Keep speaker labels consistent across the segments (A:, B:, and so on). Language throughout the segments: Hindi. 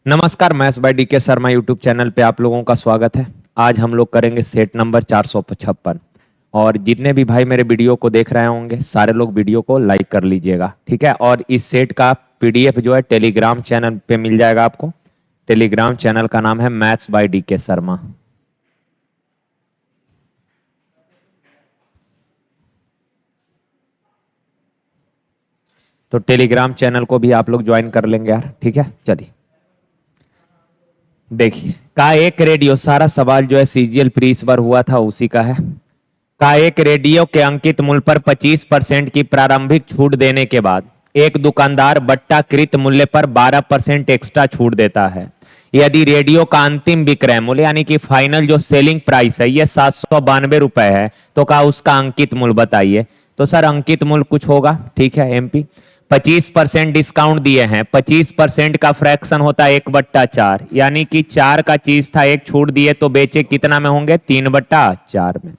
A: नमस्कार, maths by D K Sharma YouTube channel पे आप लोगों का स्वागत है। आज हम लोग करेंगे सेट नंबर 455 और जितने भी भाई मेरे वीडियो को देख रहे होंगे सारे लोग वीडियो को लाइक कर लीजिएगा, ठीक है। और इस सेट का पीडीएफ जो है टेलीग्राम चैनल पे मिल जाएगा आपको। टेलीग्राम चैनल का नाम है मैथ्स बाय डीके शर्मा। तो टेलीग्राम चैनल को भी आप लोग ज्वाइन कर लेंगे यार, ठीक है। चलिए देखिए, का एक रेडियो, सारा सवाल जो है सीजीएल प्री इस बार हुआ था उसी का है। का एक रेडियो के अंकित मूल्य पर 25% की प्रारंभिक छूट देने के बाद एक दुकानदार बट्टाकृत मूल्य पर 12% एक्स्ट्रा छूट देता है। यदि रेडियो का अंतिम विक्रय मूल्य यानी कि फाइनल जो सेलिंग प्राइस है ये 792 रुपए है, तो का उसका अंकित मूल्य बताइए। तो सर अंकित मूल्य कुछ होगा, ठीक है। एमपी 25% डिस्काउंट दिए हैं, 25% का फ्रैक्शन होता है 1/4, यानी कि 4 का चीज था, एक छूट दिए तो बेचे कितना में होंगे, 3/4 में।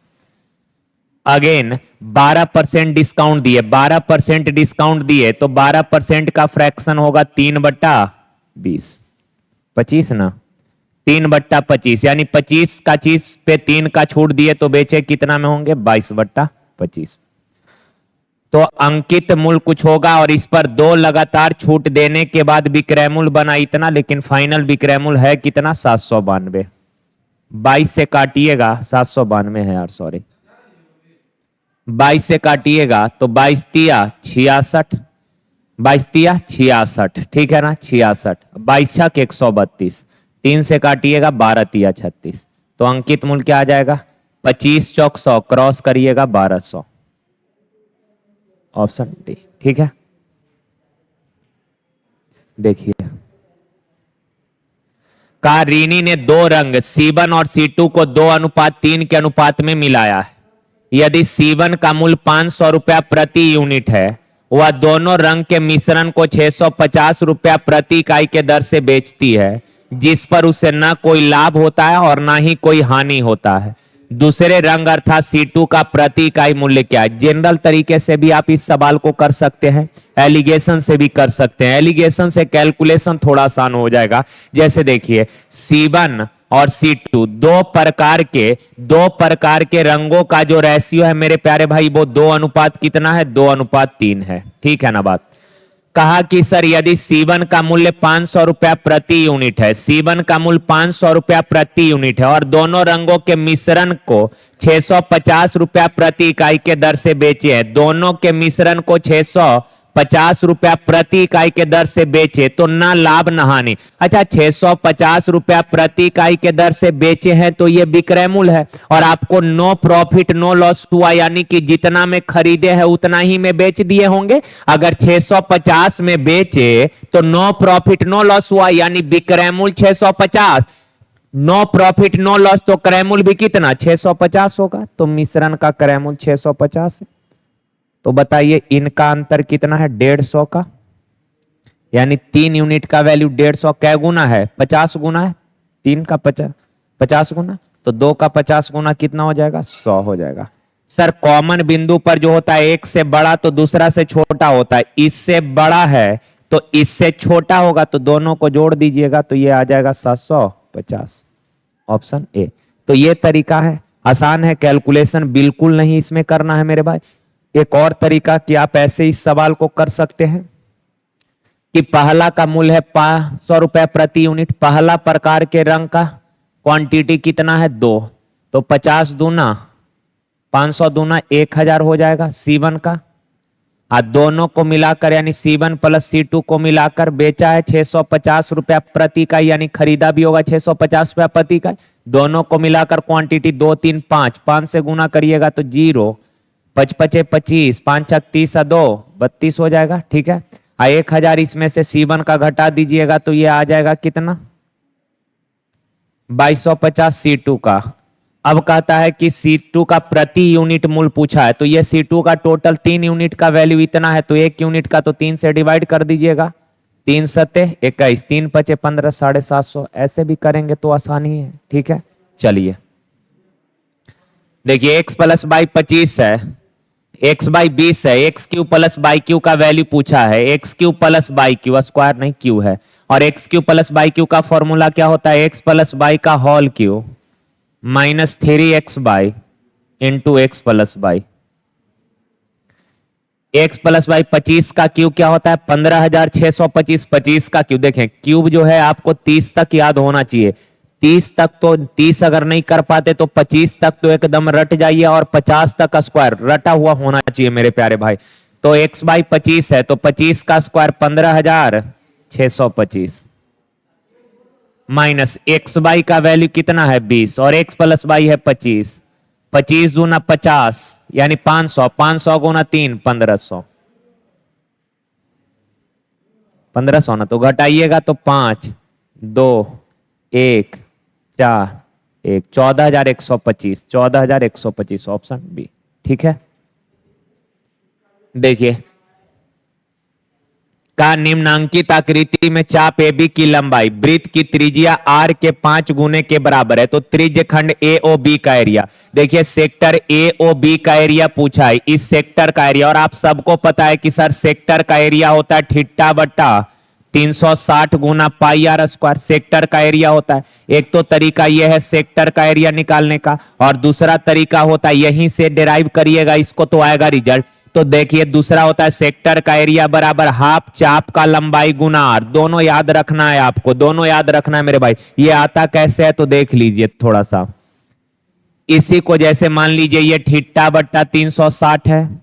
A: अगेन 12% डिस्काउंट दिए, 12% डिस्काउंट दिए तो 12% का फ्रैक्शन होगा 3/20, 25 ना, 3/25 यानी 25 का चीज पे 3 का छूट दिए तो बेचे कितना में होंगे, 22/25। तो अंकित मूल्य कुछ होगा और इस पर 2 लगातार छूट देने के बाद विक्रय मूल्य बना इतना, लेकिन फाइनल विक्रय मूल्य है कितना, 792। 22 से काटिएगा, 792 है यार, सॉरी, 22 से काटिएगा तो 22 तिया 66, 22 तिया 66, ठीक है ना, 66, 22 छक 132, 3 से काटिएगा 12 तिया 36, तो अंकित मूल्य क्या आ जाएगा, 25 चौक 100, क्रॉस करिएगा 1200, ऑप्शन डी, ठीक है। देखिए, का रीनी ने 2 रंग C1 और C2 को 2:3 के अनुपात में मिलाया है। यदि C1 का मूल्य 500 रुपया प्रति यूनिट है, वह दोनों रंग के मिश्रण को 650 रुपया प्रति इकाई के दर से बेचती है, जिस पर उसे न कोई लाभ होता है और ना ही कोई हानि होता है। दूसरे रंग अर्थात C2 का प्रति इकाई मूल्य क्या है। जनरल तरीके से भी आप इस सवाल को कर सकते हैं, एलिगेशन से भी कर सकते हैं। एलिगेशन से कैलकुलेशन थोड़ा आसान हो जाएगा। जैसे देखिए, C1 और C2 दो प्रकार के रंगों का जो रेशियो है मेरे प्यारे भाई, वो 2 अनुपात कितना है, 2:3 है, ठीक है ना बात। कहा कि सर यदि C1 का मूल्य 500 रुपया प्रति यूनिट है, C1 का मूल्य 500 रुपया प्रति यूनिट है और दोनों रंगों के मिश्रण को 650 रुपया प्रति इकाई के दर से बेचे हैं, दोनों के मिश्रण को 650 रुपया प्रति इकाई के दर से बेचे तो ना लाभ ना हानि। अच्छा, 650 रुपया प्रति इकाई के दर से बेचे हैं तो ये विक्रय मूल्य है और आपको नो प्रॉफिट नो लॉस हुआ, यानी कि जितना में खरीदे हैं उतना ही में बेच दिए होंगे। अगर 650 में बेचे तो नो प्रॉफिट नो लॉस हुआ, यानी विक्रय मूल्य 650, नो प्रॉफिट नो लॉस, तो क्रय मूल्य भी कितना, 650 होगा। तो मिश्रण का क्रय मूल्य 650 है। तो बताइए इनका अंतर कितना है, 150 का, यानी 3 यूनिट का वैल्यू 150 कै गुना है, 50 गुना है, 3 का 50 गुना, तो 2 का 50 गुना कितना हो जाएगा, 100 हो जाएगा। सर कॉमन बिंदु पर जो होता है एक से बड़ा तो दूसरा से छोटा होता है, इससे बड़ा है तो इससे छोटा होगा, तो दोनों को जोड़ दीजिएगा तो ये आ जाएगा 750, ऑप्शन ए। तो ये तरीका है, आसान है, कैलकुलेशन बिल्कुल नहीं इसमें करना है मेरे भाई। एक और तरीका कि आप ऐसे इस सवाल को कर सकते हैं कि पहला का मूल्य है 500 रुपए प्रति यूनिट, पहला प्रकार के रंग का क्वांटिटी कितना है, 2, तो 50 दूना 500 दूना 1000 हो जाएगा C1 का। दोनों को मिलाकर यानी C1 प्लस C2 को मिलाकर बेचा है 650 रुपया प्रति इकाई, यानी खरीदा भी होगा 650 रुपया प्रति इकाई। दोनों को मिलाकर क्वांटिटी 2 3 5, 5 से गुना करिएगा तो 0, 5 5 25, 5 6 30 2 32 हो जाएगा, ठीक है। 1000 इसमें से C1 का घटा दीजिएगा तो ये आ जाएगा कितना, 2250 C2 का। अब कहता है कि C2 का प्रति यूनिट मूल्य पूछा है, तो ये C2 का टोटल 3 यूनिट का वैल्यू इतना है, तो 1 यूनिट का तो 3 से डिवाइड कर दीजिएगा, 3 सते 21, 3 पचे 15, 750, ऐसे भी करेंगे तो आसानी है, ठीक है। चलिए देखिए, x प्लस बाई 25 है, x बाई 20 है, x cube plus by cube का वैल्यू पूछा है, x cube plus by cube, square नहीं क्यू है, और x cube plus by cube का फॉर्मूला क्या होता है? एक्स प्लस बाई का whole cube minus 3x by into x plus by. X plus by 25 का क्यूब क्या होता है? 15,625। 25 का क्यूब देखें, क्यूब जो है आपको 30 तक याद होना चाहिए। 30 तक तो 30 अगर नहीं कर पाते तो 25 तक तो एकदम रट जाइए, और 50 तक का स्क्वायर रटा हुआ होना चाहिए मेरे प्यारे भाई। तो x बाई 25 है, तो 25 का स्क्वायर 15,625 माइनस एक्स बाई का वैल्यू कितना है? 20, और x प्लस बाई है 25। 25 दूना 50 यानी 500। 500 गुना 3 1500। 1500 ना तो घटाइएगा तो 5 2 1 4 1 14,125। 14,125 ऑप्शन बी ठीक है। देखिए, का निम्नांकित आकृति में चाप AB की लंबाई वृत्त की त्रिज्या R के 5 गुने के बराबर है, तो त्रिज्य खंड AOB का एरिया। देखिए, सेक्टर AOB का एरिया पूछा है, इस सेक्टर का एरिया। और आप सबको पता है कि सर सेक्टर का एरिया होता है थीटा बट्टा 360 गुना पाई आर स्क्वायर। सेक्टर का एरिया होता है। एक तो तरीका यह है सेक्टर का एरिया निकालने का, और दूसरा तरीका होता है यहीं से डिराइव करिएगा इसको तो आएगा रिजल्ट। तो देखिए, दूसरा होता है सेक्टर का एरिया बराबर हाफ चाप का लंबाई गुना आर। दोनों याद रखना है आपको, दोनों याद रखना है मेरे भाई। ये आता कैसे है तो देख लीजिए थोड़ा सा। इसी को जैसे मान लीजिए ये थीटा बट्टा 360 है।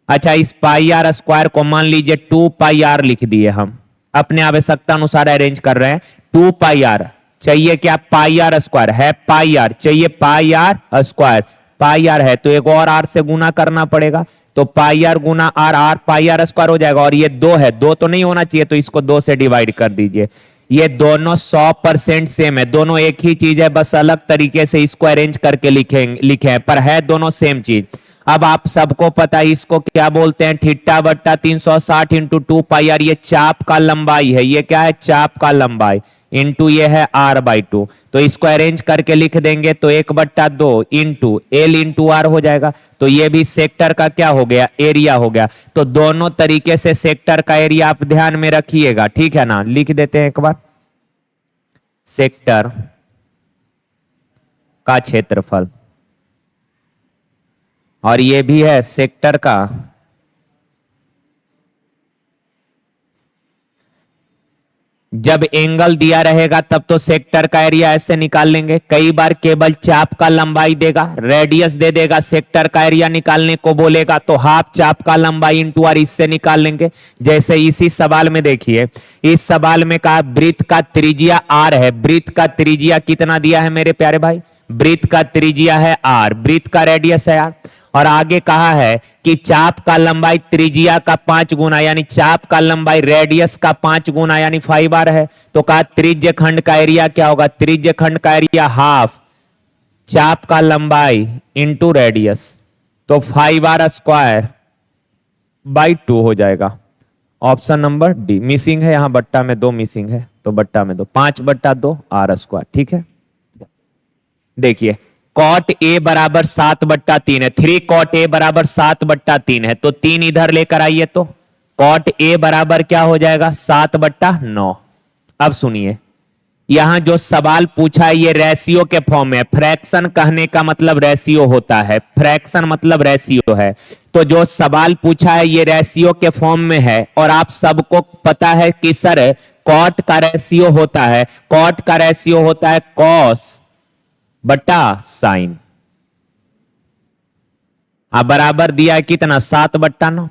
A: अच्छा, इस पाई आर स्क्वायर को मान लीजिए 2 पाई आर लिख दिए हम, अपने आवश्यकता अनुसार अरेंज कर रहे हैं। 2 पाई आर चाहिए क्या? पाई आर स्क्वायर है, पाई आर चाहिए, पाई आर स्क्वायर। पाई आर है तो एक और आर से गुना करना पड़ेगा, तो पाई आर गुना r, r pi r square हो जाएगा। और ये 2 है, 2 तो नहीं होना चाहिए, तो इसको 2 से डिवाइड कर दीजिए। ये दोनों 100% सेम है, दोनों एक ही चीज है, बस अलग तरीके से इसको अरेंज करके लिखे हैं, पर है दोनों सेम चीज। अब आप सबको पता है इसको क्या बोलते हैं? थीटा बट्टा 360 इंटू 2 पाई आर। ये चाप का लंबाई है, ये क्या है? चाप का लंबाई इंटू ये है r बाई 2। तो इसको अरेंज करके लिख देंगे तो 1/2 इंटू एल इंटू आर हो जाएगा। तो ये भी सेक्टर का क्या हो गया? एरिया हो गया। तो दोनों तरीके से सेक्टर का एरिया आप ध्यान में रखिएगा, ठीक है ना। लिख देते हैं एक बार, सेक्टर का क्षेत्रफल, और ये भी है सेक्टर का जब एंगल दिया रहेगा तब तो सेक्टर का एरिया ऐसे निकाल लेंगे। कई बार केवल चाप का लंबाई देगा, रेडियस दे देगा, सेक्टर का एरिया निकालने को बोलेगा तो हाफ चाप का लंबाई इंटू आर इससे निकाल लेंगे। जैसे इसी सवाल में देखिए, इस सवाल में कहा वृत्त का त्रिज्या आर है। वृत्त का त्रिज्या कितना दिया है मेरे प्यारे भाई? वृत्त का त्रिज्या है आर, वृत्त का रेडियस है आर। और आगे कहा है कि चाप का लंबाई त्रिज्या का 5 गुना, यानी चाप का लंबाई रेडियस का 5 गुना यानी 5 आर है। तो कहा त्रिज्य खंड का एरिया क्या होगा? त्रिज्य खंड का एरिया हाफ चाप का लंबाई इंटू रेडियस, तो 5 आर स्क्वायर बाई 2 हो जाएगा। ऑप्शन नंबर डी मिसिंग है, यहां बट्टा में 2 मिसिंग है, तो बट्टा में 2, 5/2 आर स्क्वायर, ठीक है। देखिए, कॉट ए बराबर 7/3 है, 3 कॉट ए बराबर 7/3 है, तो 3 इधर लेकर आइए तो कॉट ए बराबर क्या हो जाएगा? 7/9। अब सुनिए, यहां जो सवाल पूछा है ये रेशियो के फॉर्म में। फ्रैक्शन कहने का मतलब रेशियो होता है, फ्रैक्शन मतलब रेशियो है। तो जो सवाल पूछा है ये रेशियो के फॉर्म में है, और आप सबको पता है कि सर कॉट का रेशियो होता है, कॉट का रेशियो होता है कॉस बटा साइन। अब बराबर दिया है कितना? 7/9।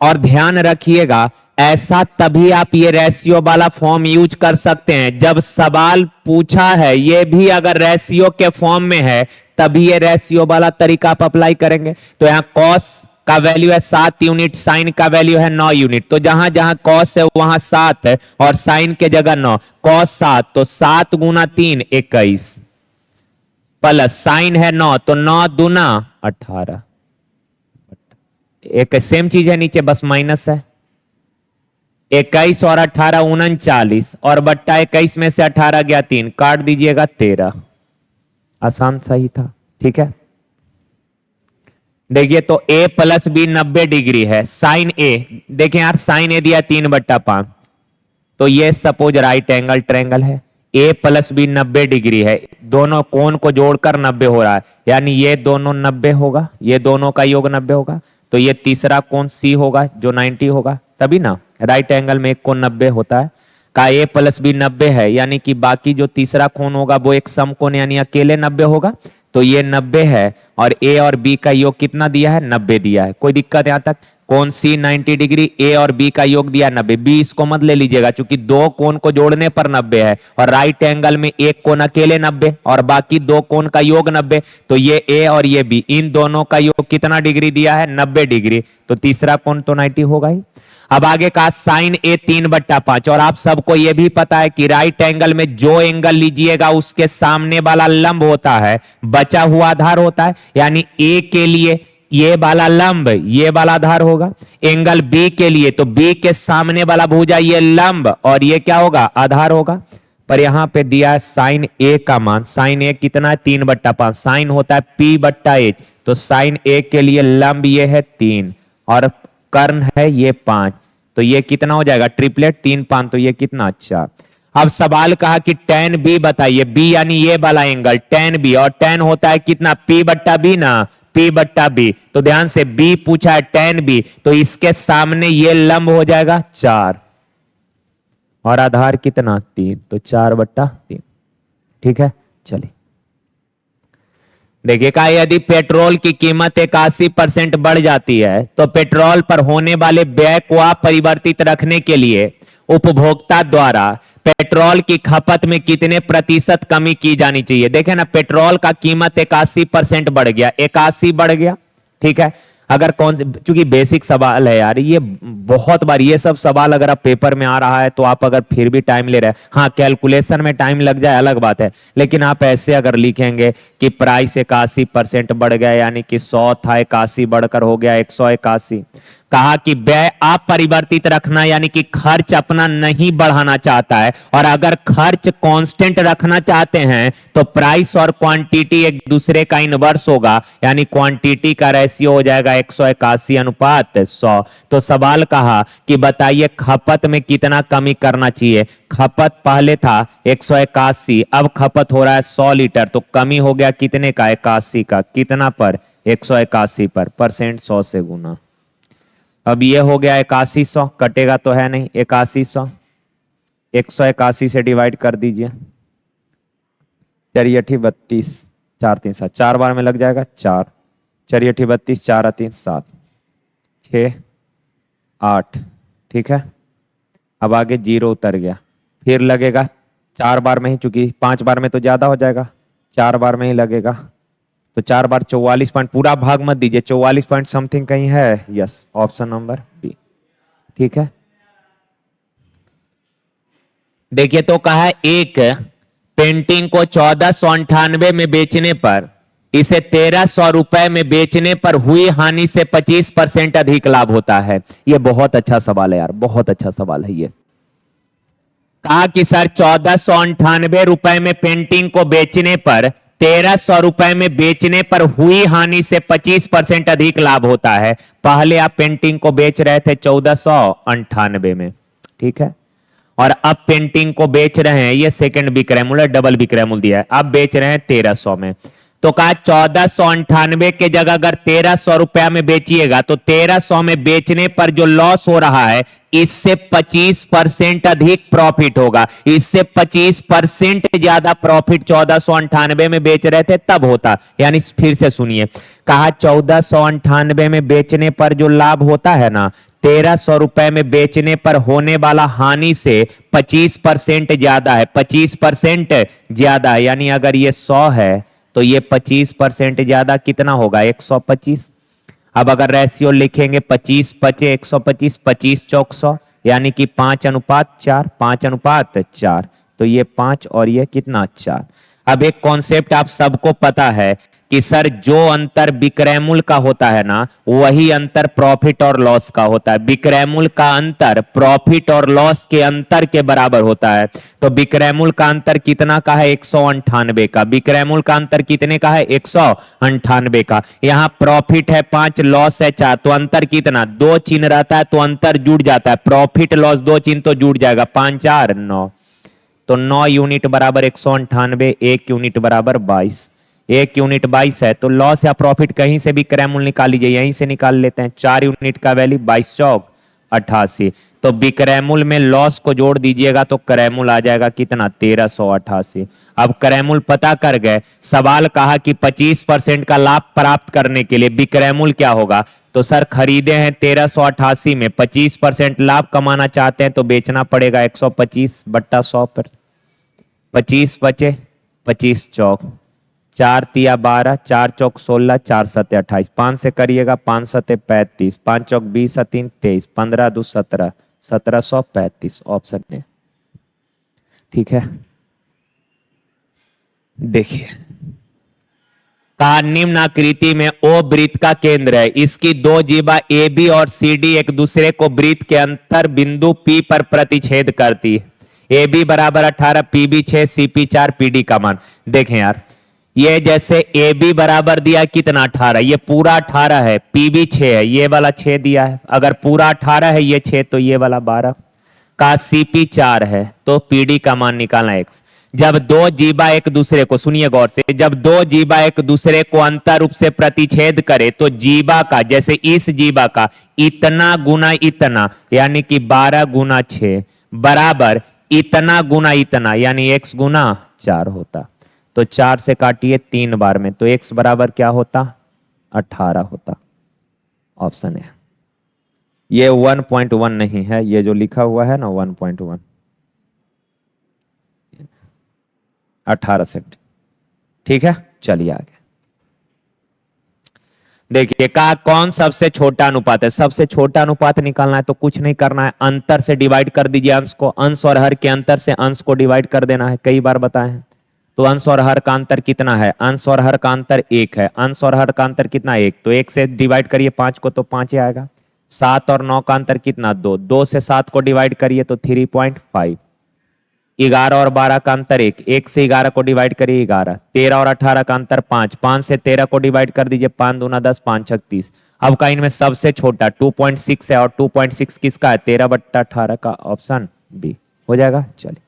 A: और ध्यान रखिएगा, ऐसा तभी आप ये रेशियो वाला फॉर्म यूज कर सकते हैं जब सवाल पूछा है ये भी अगर रेशियो के फॉर्म में है, तभी ये रेशियो वाला तरीका आप अप्लाई करेंगे। तो यहां कॉस का वैल्यू है 7 यूनिट, साइन का वैल्यू है 9 यूनिट। तो जहां जहां कॉस है वहां 7 है और साइन के जगह 9। कॉस 7 तो 7 गुना 3 21 प्लस साइन है 9 तो 9 दूना 18। एक सेम चीज है नीचे, बस माइनस है। 21 और 18 39, और बट्टा 21 में से 18 गया 3, काट दीजिएगा 13। आसान सही था, ठीक है। देखिए, तो a प्लस बी 90 डिग्री है। साइन ए, देखें यार, साइन ए दिया 3/5, तो ये सपोज राइट एंगल ट्रायंगल है, ए प्लस बी 90 डिग्री है, दोनों कोण को जोड़कर 90 हो रहा है, यानी ये दोनों 90 होगा, ये दोनों का योग 90 होगा, तो ये तीसरा कोण सी होगा जो 90 होगा, तभी ना राइट एंगल में एक कोण 90 होता है। का ए प्लस बी 90 है, यानी कि बाकी जो तीसरा कोण होगा वो एक समकोण यानी अकेले 90 होगा, तो ये 90 है और ए और बी का योग कितना दिया है, 90 दिया है। कोई दिक्कत यहां तक? कोण सी 90 डिग्री, ए और बी का योग दिया 90, बी इसको मत ले लीजिएगा क्योंकि दो कोण को जोड़ने पर 90 है और राइट एंगल में एक कोण अकेले 90 और बाकी दो कोण का योग 90, तो ये ए और ये बी इन दोनों का योग कितना डिग्री दिया है, 90 डिग्री, तो तीसरा कोण तो 90 होगा ही। अब आगे का साइन ए 3/5, और आप सबको यह भी पता है कि राइट एंगल में जो एंगल लीजिएगा उसके सामने वाला लंब होता है, बचा हुआ आधार होता है, यानी ए के लिए ये वाला लंब ये वाला आधार होगा, एंगल बी के लिए तो बी के सामने वाला भुजा ये लंब और ये क्या होगा, आधार होगा। पर यहां पे दिया है साइन ए का मान, साइन ए कितना है, 3/5, साइन होता है p/h, तो साइन ए के लिए लंब ये है 3 और कर्ण है ये 5, तो ये कितना हो जाएगा, ट्रिपलेट 3 5, तो ये कितना, अच्छा। अब सवाल कहा कि tan b बताइए, b यानी ये वाला एंगल tan b, और tan होता है कितना, p/b ना, p/b, तो ध्यान से b पूछा है tan b, तो इसके सामने ये लंब हो जाएगा 4 और आधार कितना 3, तो 4/3, ठीक है। चलिए देखिए का यदि पेट्रोल की कीमत 81% बढ़ जाती है तो पेट्रोल पर होने वाले व्यय को अपरिवर्तित रखने के लिए उपभोक्ता द्वारा पेट्रोल की खपत में कितने प्रतिशत कमी की जानी चाहिए। देखें ना, पेट्रोल का कीमत 81% बढ़ गया, 81 बढ़ गया, ठीक है। अगर कौन से, चूंकि बेसिक सवाल है यार, ये बहुत बार ये सब सवाल अगर आप पेपर में आ रहा है तो आप अगर फिर भी टाइम ले रहे हैं, हाँ कैलकुलेशन में टाइम लग जाए अलग बात है, लेकिन आप ऐसे अगर लिखेंगे कि प्राइस 81% बढ़ गया, यानी कि 100 था 81 बढ़कर हो गया 181। कहा कि व्यय अपरिवर्तित रखना, यानी कि खर्च अपना नहीं बढ़ाना चाहता है, और अगर खर्च कांस्टेंट रखना चाहते हैं तो प्राइस और क्वांटिटी एक दूसरे का इनवर्स होगा, यानी क्वांटिटी का रेशियो हो जाएगा 181/100। तो सवाल कहा कि बताइए खपत में कितना कमी करना चाहिए। खपत पहले था 181, अब खपत हो रहा है 100 लीटर, तो कमी हो गया कितने का, 81 का, कितना पर, 181 पर, परसेंट 100 से गुना। अब ये हो गया 8100, कटेगा तो है नहीं, 8100 181 से डिवाइड कर दीजिए, 4 32 4 3 7, 4 बार में लग जाएगा 4, 4 32 4 3 7 6 8, ठीक है। अब आगे 0 उतर गया, फिर लगेगा 4 बार में ही, चूंकि 5 बार में तो ज्यादा हो जाएगा, 4 बार में ही लगेगा, तो 4 बार 44 पॉइंट, पूरा भाग मत दीजिए, 44 पॉइंट समथिंग कहीं है, यस, ऑप्शन नंबर बी, ठीक है। देखिए तो कहा है एक पेंटिंग को 1498 में बेचने पर इसे 1300 रुपए में बेचने पर हुई हानि से 25% अधिक लाभ होता है। यह बहुत अच्छा सवाल है यार, बहुत अच्छा सवाल है ये। कहा कि सर 1498 रुपए में पेंटिंग को बेचने पर 1300 रुपए में बेचने पर हुई हानि से 25% अधिक लाभ होता है। पहले आप पेंटिंग को बेच रहे थे 1498 में, ठीक है, और अब पेंटिंग को बेच रहे हैं, ये सेकंड विक्रयमूल्य डबल विक्रयमूल्य दिया है, अब बेच रहे हैं 1300 में। तो कहा 1498 के जगह अगर 1300 रुपया में बेचिएगा तो 1300 में बेचने पर जो लॉस हो रहा है इससे 25% अधिक प्रॉफिट होगा, इससे 25% ज्यादा प्रॉफिट 1498 में बेच रहे थे तब होता। यानी फिर से सुनिए, कहा 1498 में बेचने पर जो लाभ होता है ना, 1300 रुपए में बेचने पर होने वाला हानि से 25% ज्यादा है, 25% ज्यादा है, यानी अगर ये 100 है तो ये 25% ज्यादा कितना होगा, 125। अब अगर रेशियो लिखेंगे 25 पचे 125, 25 चौक 100, यानी कि 5:4, 5:4, तो ये 5 और ये कितना 4। अब एक कॉन्सेप्ट आप सबको पता है कि सर जो अंतर विक्रय मूल्य का होता है ना, वही अंतर प्रॉफिट और लॉस का होता है। विक्रय मूल्य का अंतर प्रॉफिट और लॉस के अंतर के बराबर होता है। तो विक्रय मूल्य का अंतर कितना का है? 198 का। विक्रय मूल्य का अंतर कितने का है? 198 का। यहां प्रॉफिट है 5, लॉस है 4, तो अंतर कितना? 2 चिन्ह रहता है तो अंतर जुड़ जाता है। प्रॉफिट लॉस 2 चिन्ह तो जुड़ जाएगा, 5 4 9, तो 9 यूनिट बराबर 198, 1 यूनिट बराबर 22। 1 यूनिट 22 है, तो लॉस या प्रॉफिट कहीं से भी क्रय मूल्य निकाल लीजिए, यहीं से निकाल लेते हैं। 4 यूनिट का वैल्यू 22 चौक 88, तो विक्रय मूल्य में लॉस को जोड़ दीजिएगा तो क्रय मूल्य आ जाएगा कितना? 1388। अब क्रय मूल्य पता कर गए। सवाल कहा कि 25% का लाभ प्राप्त करने के लिए विक्रय मूल्य क्या होगा? तो सर खरीदे हैं 1388 में, 25% लाभ कमाना चाहते हैं तो बेचना पड़ेगा 125 बट्टा 100 पर। 25 बचे 25 चौक 4 तिया 12, 4 चौक 16, 4 सते 28, 5 से करिएगा 5 सते 35, 5 चौक 20, 3 23, 15 2 17, 1735 ऑप्शन है। ठीक है, देखिए का निम्न आकृति में ओ वृत्त का केंद्र है, इसकी दो जीवा ए बी और सी डी एक दूसरे को वृत्त के अंतर बिंदु पी पर प्रतिच्छेद करती है। ए बी बराबर 18, P B 6, C P 4, P D का मान। देखें यार, ये जैसे ए बी बराबर दिया कितना? 18, ये पूरा 18 है, पी बी 6 है, ये वाला 6 दिया है। अगर पूरा 18 है ये 6 तो ये वाला 12 का। सी पी 4 है तो पी डी का मान निकालना x। जब दो जीवा एक दूसरे को, सुनिए गौर से, जब दो जीवा एक दूसरे को अंतर रूप से प्रतिच्छेद करे तो जीवा का, जैसे इस जीवा का इतना गुना इतना यानी कि 12 गुना 6 बराबर इतना गुना इतना यानी x गुना 4 होता। तो 4 से काटिए 3 बार में, तो x बराबर क्या होता? 18 होता। ऑप्शन है। ये 1.1 नहीं है, ये जो लिखा हुआ है ना 1.1, 18 सेंट। ठीक है, चलिए आगे देखिए का कौन सबसे छोटा अनुपात है। सबसे छोटा अनुपात निकालना है तो कुछ नहीं करना है, अंतर से डिवाइड कर दीजिए अंश को। अंश और हर के अंतर से अंश को डिवाइड कर देना है, कई बार बताए हैं। तो अंश और हर का अंतर कितना है? अंश और हर का अंतर 1 है। अंश और हर का अंतर कितना? 1, तो 1 से डिवाइड करिए 5 को तो 5 ही आएगा। 7 और 9 का अंतर कितना? 2, 2 से 7 को डिवाइड करिए तो 3.5। 11 और 12 का अंतर 1, 1 से 11 को डिवाइड करिए 11। 13 और 18 का अंतर 5, 5 से 13 को डिवाइड कर दीजिए, 5 दूना 10, 5 छक 30। अब का इनमें सबसे छोटा 2.6 है और 2.6 किसका है? 13/18 का। ऑप्शन बी हो जाएगा। चलिए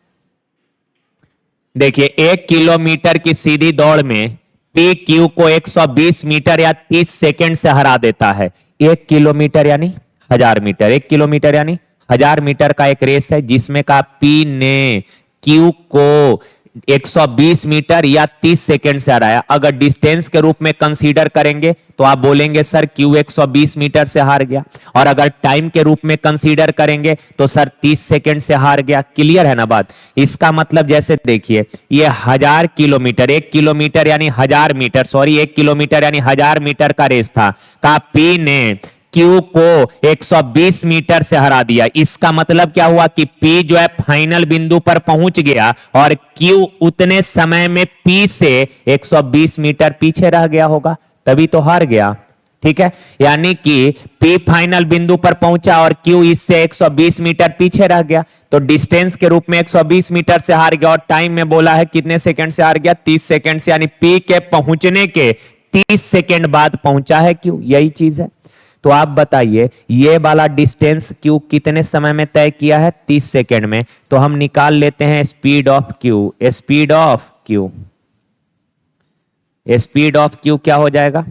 A: देखिए 1 किलोमीटर की सीधी दौड़ में पी क्यू को 120 मीटर या 30 सेकंड से हरा देता है। 1 किलोमीटर यानी 1000 मीटर, 1 किलोमीटर यानी 1000 मीटर का एक रेस है जिसमें का पी ने क्यू को 120 मीटर या 30 सेकंड से हराया। अगर डिस्टेंस के रूप में कंसीडर करेंगे तो आप बोलेंगे सर क्यू 120 मीटर से हार गया, और अगर टाइम के रूप में कंसीडर करेंगे तो सर 30 सेकंड से हार गया। क्लियर है ना बात? इसका मतलब जैसे देखिए ये 1000 किलोमीटर, 1 किलोमीटर यानी 1000 मीटर, सॉरी 1 किलोमीटर यानी 1000 मीटर का रेस था, का पी ने क्यू को 120 मीटर से हरा दिया। इसका मतलब क्या हुआ कि पी जो है फाइनल बिंदु पर पहुंच गया और क्यू उतने समय में पी से 120 मीटर पीछे रह गया होगा, तभी तो हार गया। ठीक है, यानी कि पी फाइनल बिंदु पर पहुंचा और क्यू इससे 120 मीटर पीछे रह गया, तो डिस्टेंस के रूप में 120 मीटर से हार गया, और टाइम में बोला है कितने सेकंड से हार गया? 30 सेकंड से, यानी पी के पहुंचने के 30 सेकंड बाद पहुंचा है क्यू। यही चीज है। तो आप बताइए ये वाला डिस्टेंस क्यू कितने समय में तय किया है? 30 सेकंड में। तो हम निकाल लेते हैं speed of Q. Speed of Q, speed of Q क्या हो जाएगा?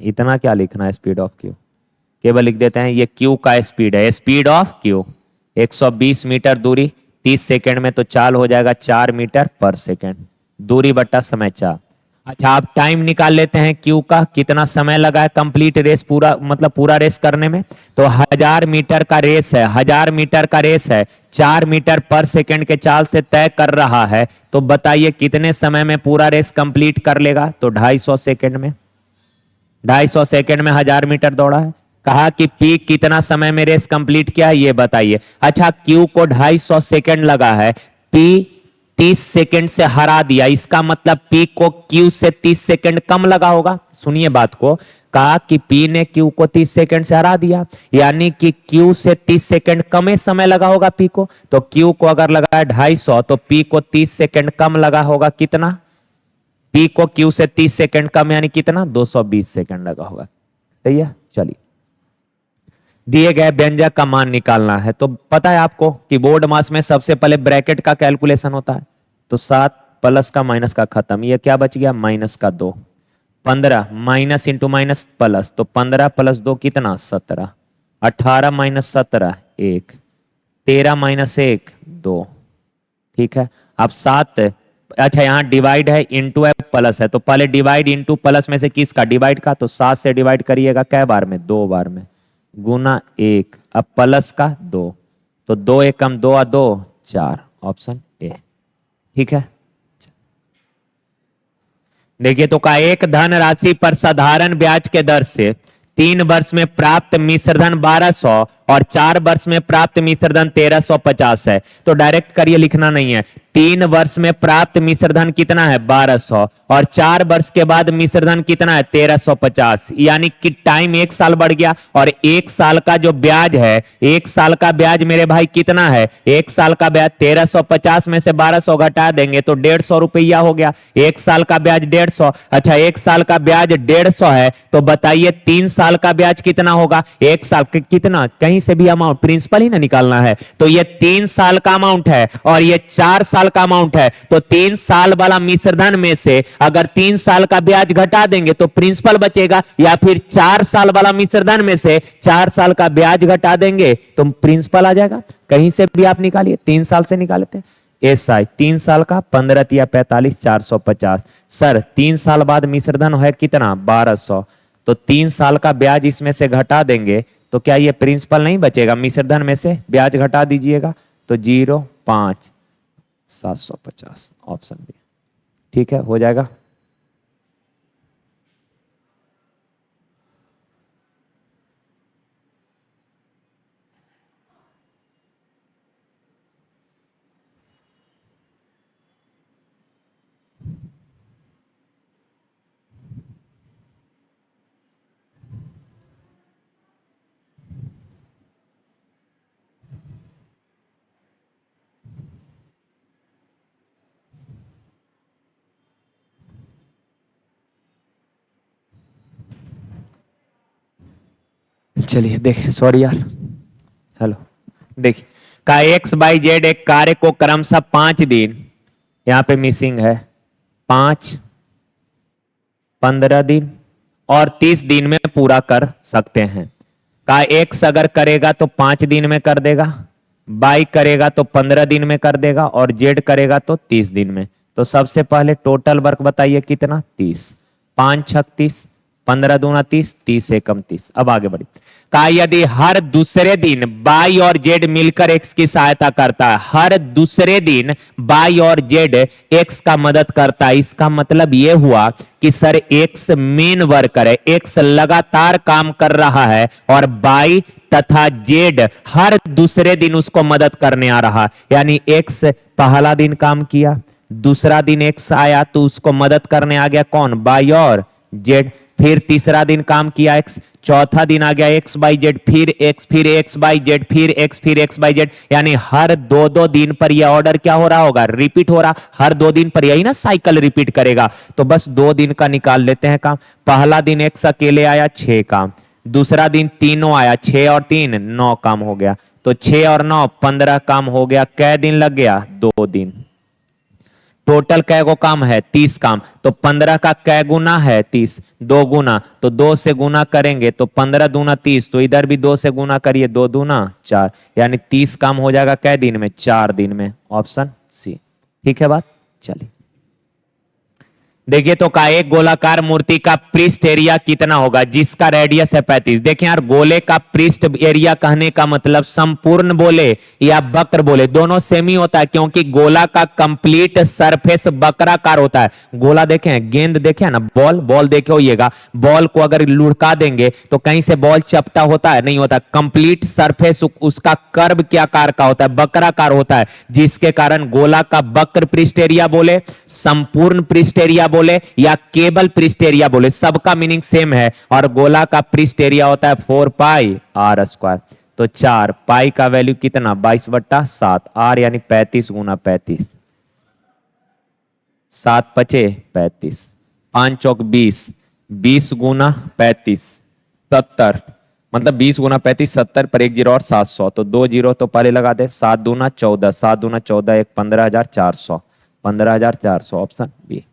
A: इतना क्या लिखना है स्पीड ऑफ क्यू, केवल लिख देते हैं ये क्यू का स्पीड है। स्पीड ऑफ क्यू 120 मीटर दूरी 30 सेकंड में, तो चाल हो जाएगा 4 मीटर पर सेकंड। दूरी बट्टा समय 4। अच्छा आप टाइम निकाल लेते हैं क्यू का, कितना समय लगा है कंप्लीट रेस, पूरा मतलब पूरा रेस करने में। तो 1000 मीटर का रेस है, 1000 मीटर का रेस है, 4 मीटर पर सेकंड के चाल से तय कर रहा है, तो बताइए कितने समय में पूरा रेस कंप्लीट कर लेगा? तो 250 सेकंड में। 250 सेकंड में 1000 मीटर दौड़ा है। कहा कि पी कितना समय में रेस कंप्लीट किया है ये बताइए। अच्छा क्यू को 250 सेकंड लगा है, पी 30 सेकंड से हरा दिया, इसका मतलब P को Q से 30 सेकंड कम लगा होगा। सुनिए बात को, कहा कि P ने Q को 30 सेकंड से हरा दिया, यानी कि Q से 30 सेकंड कम ही समय लगा होगा P को। तो Q को अगर लगाया 250 तो P को 30 सेकंड कम लगा होगा कितना? P को Q से 30 सेकंड कम यानी कितना? 220 सेकंड लगा होगा। सही है, चलिए। दिए गए व्यंजक का मान निकालना है। तो पता है आपको कि बोर्ड मास में सबसे पहले ब्रैकेट का कैलकुलेशन होता है। तो 7 प्लस का माइनस का खत्म, ये क्या बच गया? माइनस का 2। 15 माइनस इंटू माइनस प्लस, तो 15 प्लस 2 कितना? 17। 18 माइनस 17 1। 13 माइनस 1 2। ठीक है, अब 7, अच्छा यहाँ डिवाइड है, इंटू है, प्लस है, तो पहले डिवाइड इंटू प्लस में से किसका? डिवाइड का। तो 7 से डिवाइड करिएगा कै बार में? 2 बार में, गुना 1, अब प्लस का 2, तो 2 एकम 2 और 2 4, ऑप्शन ए। ठीक है, देखिए तो का एक धन राशि पर साधारण ब्याज के दर से 3 वर्ष में प्राप्त मिश्रधन 1200 और 4 वर्ष में प्राप्त मिश्रधन 1350 है। तो डायरेक्ट करिए, लिखना नहीं है। 3 वर्ष में प्राप्त मिश्रधन कितना है? 1200, और 4 वर्ष के बाद मिश्रधन कितना है? 1350, यानी कि टाइम 1 साल बढ़ गया। और 1 साल का जो ब्याज है, 1 साल का ब्याज मेरे भाई कितना है? 1 साल का ब्याज 1350 में से 1200 घटा देंगे तो 150 रुपया हो गया। 1 साल का ब्याज 150। अच्छा, 1 साल का ब्याज 150 है, तो बताइए 3 साल का ब्याज कितना होगा? 1 साल का कितना? कहीं से भी अमाउंट, प्रिंसिपल ही ना निकालना है। तो ये 3 साल का अमाउंट है और ये 4 साल का अमाउंट है। तो 3 साल वाला मिश्रधन में से अगर 3 साल का ब्याज घटा देंगे तो प्रिंसिपल बचेगा, या फिर 4 साल वाला मिश्रधन में से 4 साल का ब्याज घटा देंगे तो प्रिंसिपल आ जाएगा। कहीं से भी आप निकालिए, 3 साल से निकालते हैं। एसआई 3 साल का 15 या 45 450। सर 3 साल बाद मिश्रधन है कितना? 1200, तो 3 साल का ब्याज इसमें से घटा देंगे तो क्या ये प्रिंसिपल नहीं बचेगा? मिश्रधन में से ब्याज घटा दीजिएगा तो 0.5 750, ऑप्शन बी। ठीक है, हो जाएगा। चलिए देखें, सॉरी यार, हेलो, देखिए का एक्स बाई जेड एक कार्य को क्रमशः 5 दिन, यहां पे मिसिंग है 5, 15 दिन और 30 दिन में पूरा कर सकते हैं। का एक्स अगर करेगा तो 5 दिन में कर देगा, बाई करेगा तो 15 दिन में कर देगा, और जेड करेगा तो 30 दिन में। तो सबसे पहले टोटल वर्क बताइए कितना? 30। 5 36, 15 दूना 30, 30 एकम 30। अब आगे बढ़ी। का यदि हर दूसरे दिन बाई और जेड मिलकर एक्स की सहायता करता है, हर दूसरे दिन बाई और जेड एक्स का मदद करता है, इसका मतलब यह हुआ कि सर एक्स मेन वर्कर है, एक्स लगातार काम कर रहा है और बाई तथा जेड हर दूसरे दिन उसको मदद करने आ रहा। यानी एक्स पहला दिन काम किया, दूसरा दिन एक्स आया तो उसको मदद करने आ गया कौन? बाई और जेड। फिर तीसरा दिन काम किया एक्स, चौथा दिन आ गया एक्स बाई जेड, फिर एक्स बाई जेड, फिर एक्स बाई जेड। यानी हर 2-2 दिन पर यह ऑर्डर क्या हो रहा होगा? रिपीट हो रहा। हर 2 दिन पर यही ना साइकिल रिपीट करेगा। तो बस 2 दिन का निकाल लेते हैं काम। पहला दिन एक्स अकेले आया 6 काम, दूसरा दिन तीनों आया 6 और 3 9 काम हो गया। तो 6 और 9 15 काम हो गया। कै दिन लग गया? 2 दिन। टोटल कै गो काम है? 30 काम। तो 15 का कै गुना है? 30। 2 गुना, तो 2 से गुना करेंगे तो 15 दूना 30, तो इधर भी 2 से गुना करिए, 2 दूना 4, यानी 30 काम हो जाएगा कै दिन में? 4 दिन में, ऑप्शन सी। ठीक है बात, चलिए देखिए तो का एक गोलाकार मूर्ति का पृष्ठ एरिया कितना होगा जिसका रेडियस है 35। देखिए यार, गोले का पृष्ठ एरिया कहने का मतलब संपूर्ण बोले या वक्र बोले दोनों सेम ही होता है, क्योंकि गोला का कंप्लीट सरफेस वक्राकार होता है। गोला देखें, गेंद देखें ना, बॉल बॉल देखे होइएगा, बॉल को अगर लुढ़का देंगे तो कहीं से बॉल चपटा होता है, नहीं होता। कंप्लीट सरफेस उसका कर्व क्या आकार का होता है, वक्राकार होता है, जिसके कारण गोला का वक्र पृष्ठ एरिया बोले, संपूर्ण पृष्ठ एरिया बोले या केवल पृष्ठ एरिया बोले, सबका मीनिंग सेम है। और गोला का पृष्ठ एरिया होता है 4 पाई आर स्क्वायर। तो 4 पाई का वैल्यू कितना, 22/7, आर यानी 35 गुना 35, 7 पचे 35, 5 चौक 20, 20 गुना 35 70, मतलब 20 गुना 35 70 पर 1 जीरो और 700, तो 2 जीरो तो पहले लगा दे। 7 दूना 14, 7 दूना 14, 1 15,400, 15,400 ऑप्शन बी।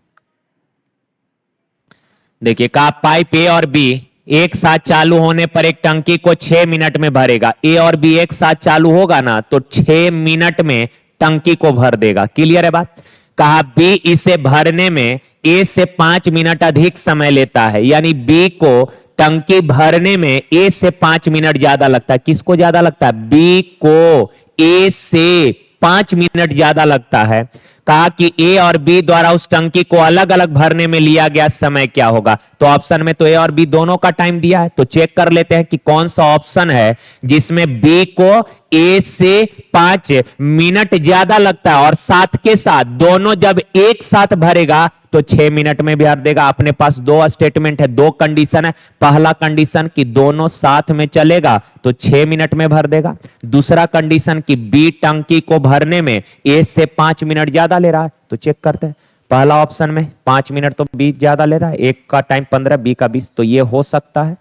A: देखिए कहा पाइप ए और बी एक साथ चालू होने पर एक टंकी को 6 मिनट में भरेगा। ए और बी एक साथ चालू होगा ना तो 6 मिनट में टंकी को भर देगा। क्लियर है बात। कहा बी इसे भरने में ए से 5 मिनट अधिक समय लेता है, यानी बी को टंकी भरने में ए से 5 मिनट ज्यादा लगता है। किसको ज्यादा लगता है, बी को ए से 5 मिनट ज्यादा लगता है। कहा कि ए और बी द्वारा उस टंकी को अलग अलग भरने में लिया गया समय क्या होगा। तो ऑप्शन में तो ए और बी दोनों का टाइम दिया है, तो चेक कर लेते हैं कि कौन सा ऑप्शन है जिसमें बी को ए से 5 मिनट ज्यादा लगता है और साथ के साथ दोनों जब एक साथ भरेगा तो 6 मिनट में भर देगा। अपने पास दो स्टेटमेंट है, दो कंडीशन है। पहला कंडीशन कि दोनों साथ में चलेगा तो 6 मिनट में भर देगा। दूसरा कंडीशन कि बी टंकी को भरने में ए से 5 मिनट ज्यादा ले रहा है। तो चेक करते हैं, पहला ऑप्शन में 5 मिनट तो बी ज्यादा ले रहा है, एक का टाइम 15 बी का 20, तो ये हो सकता है।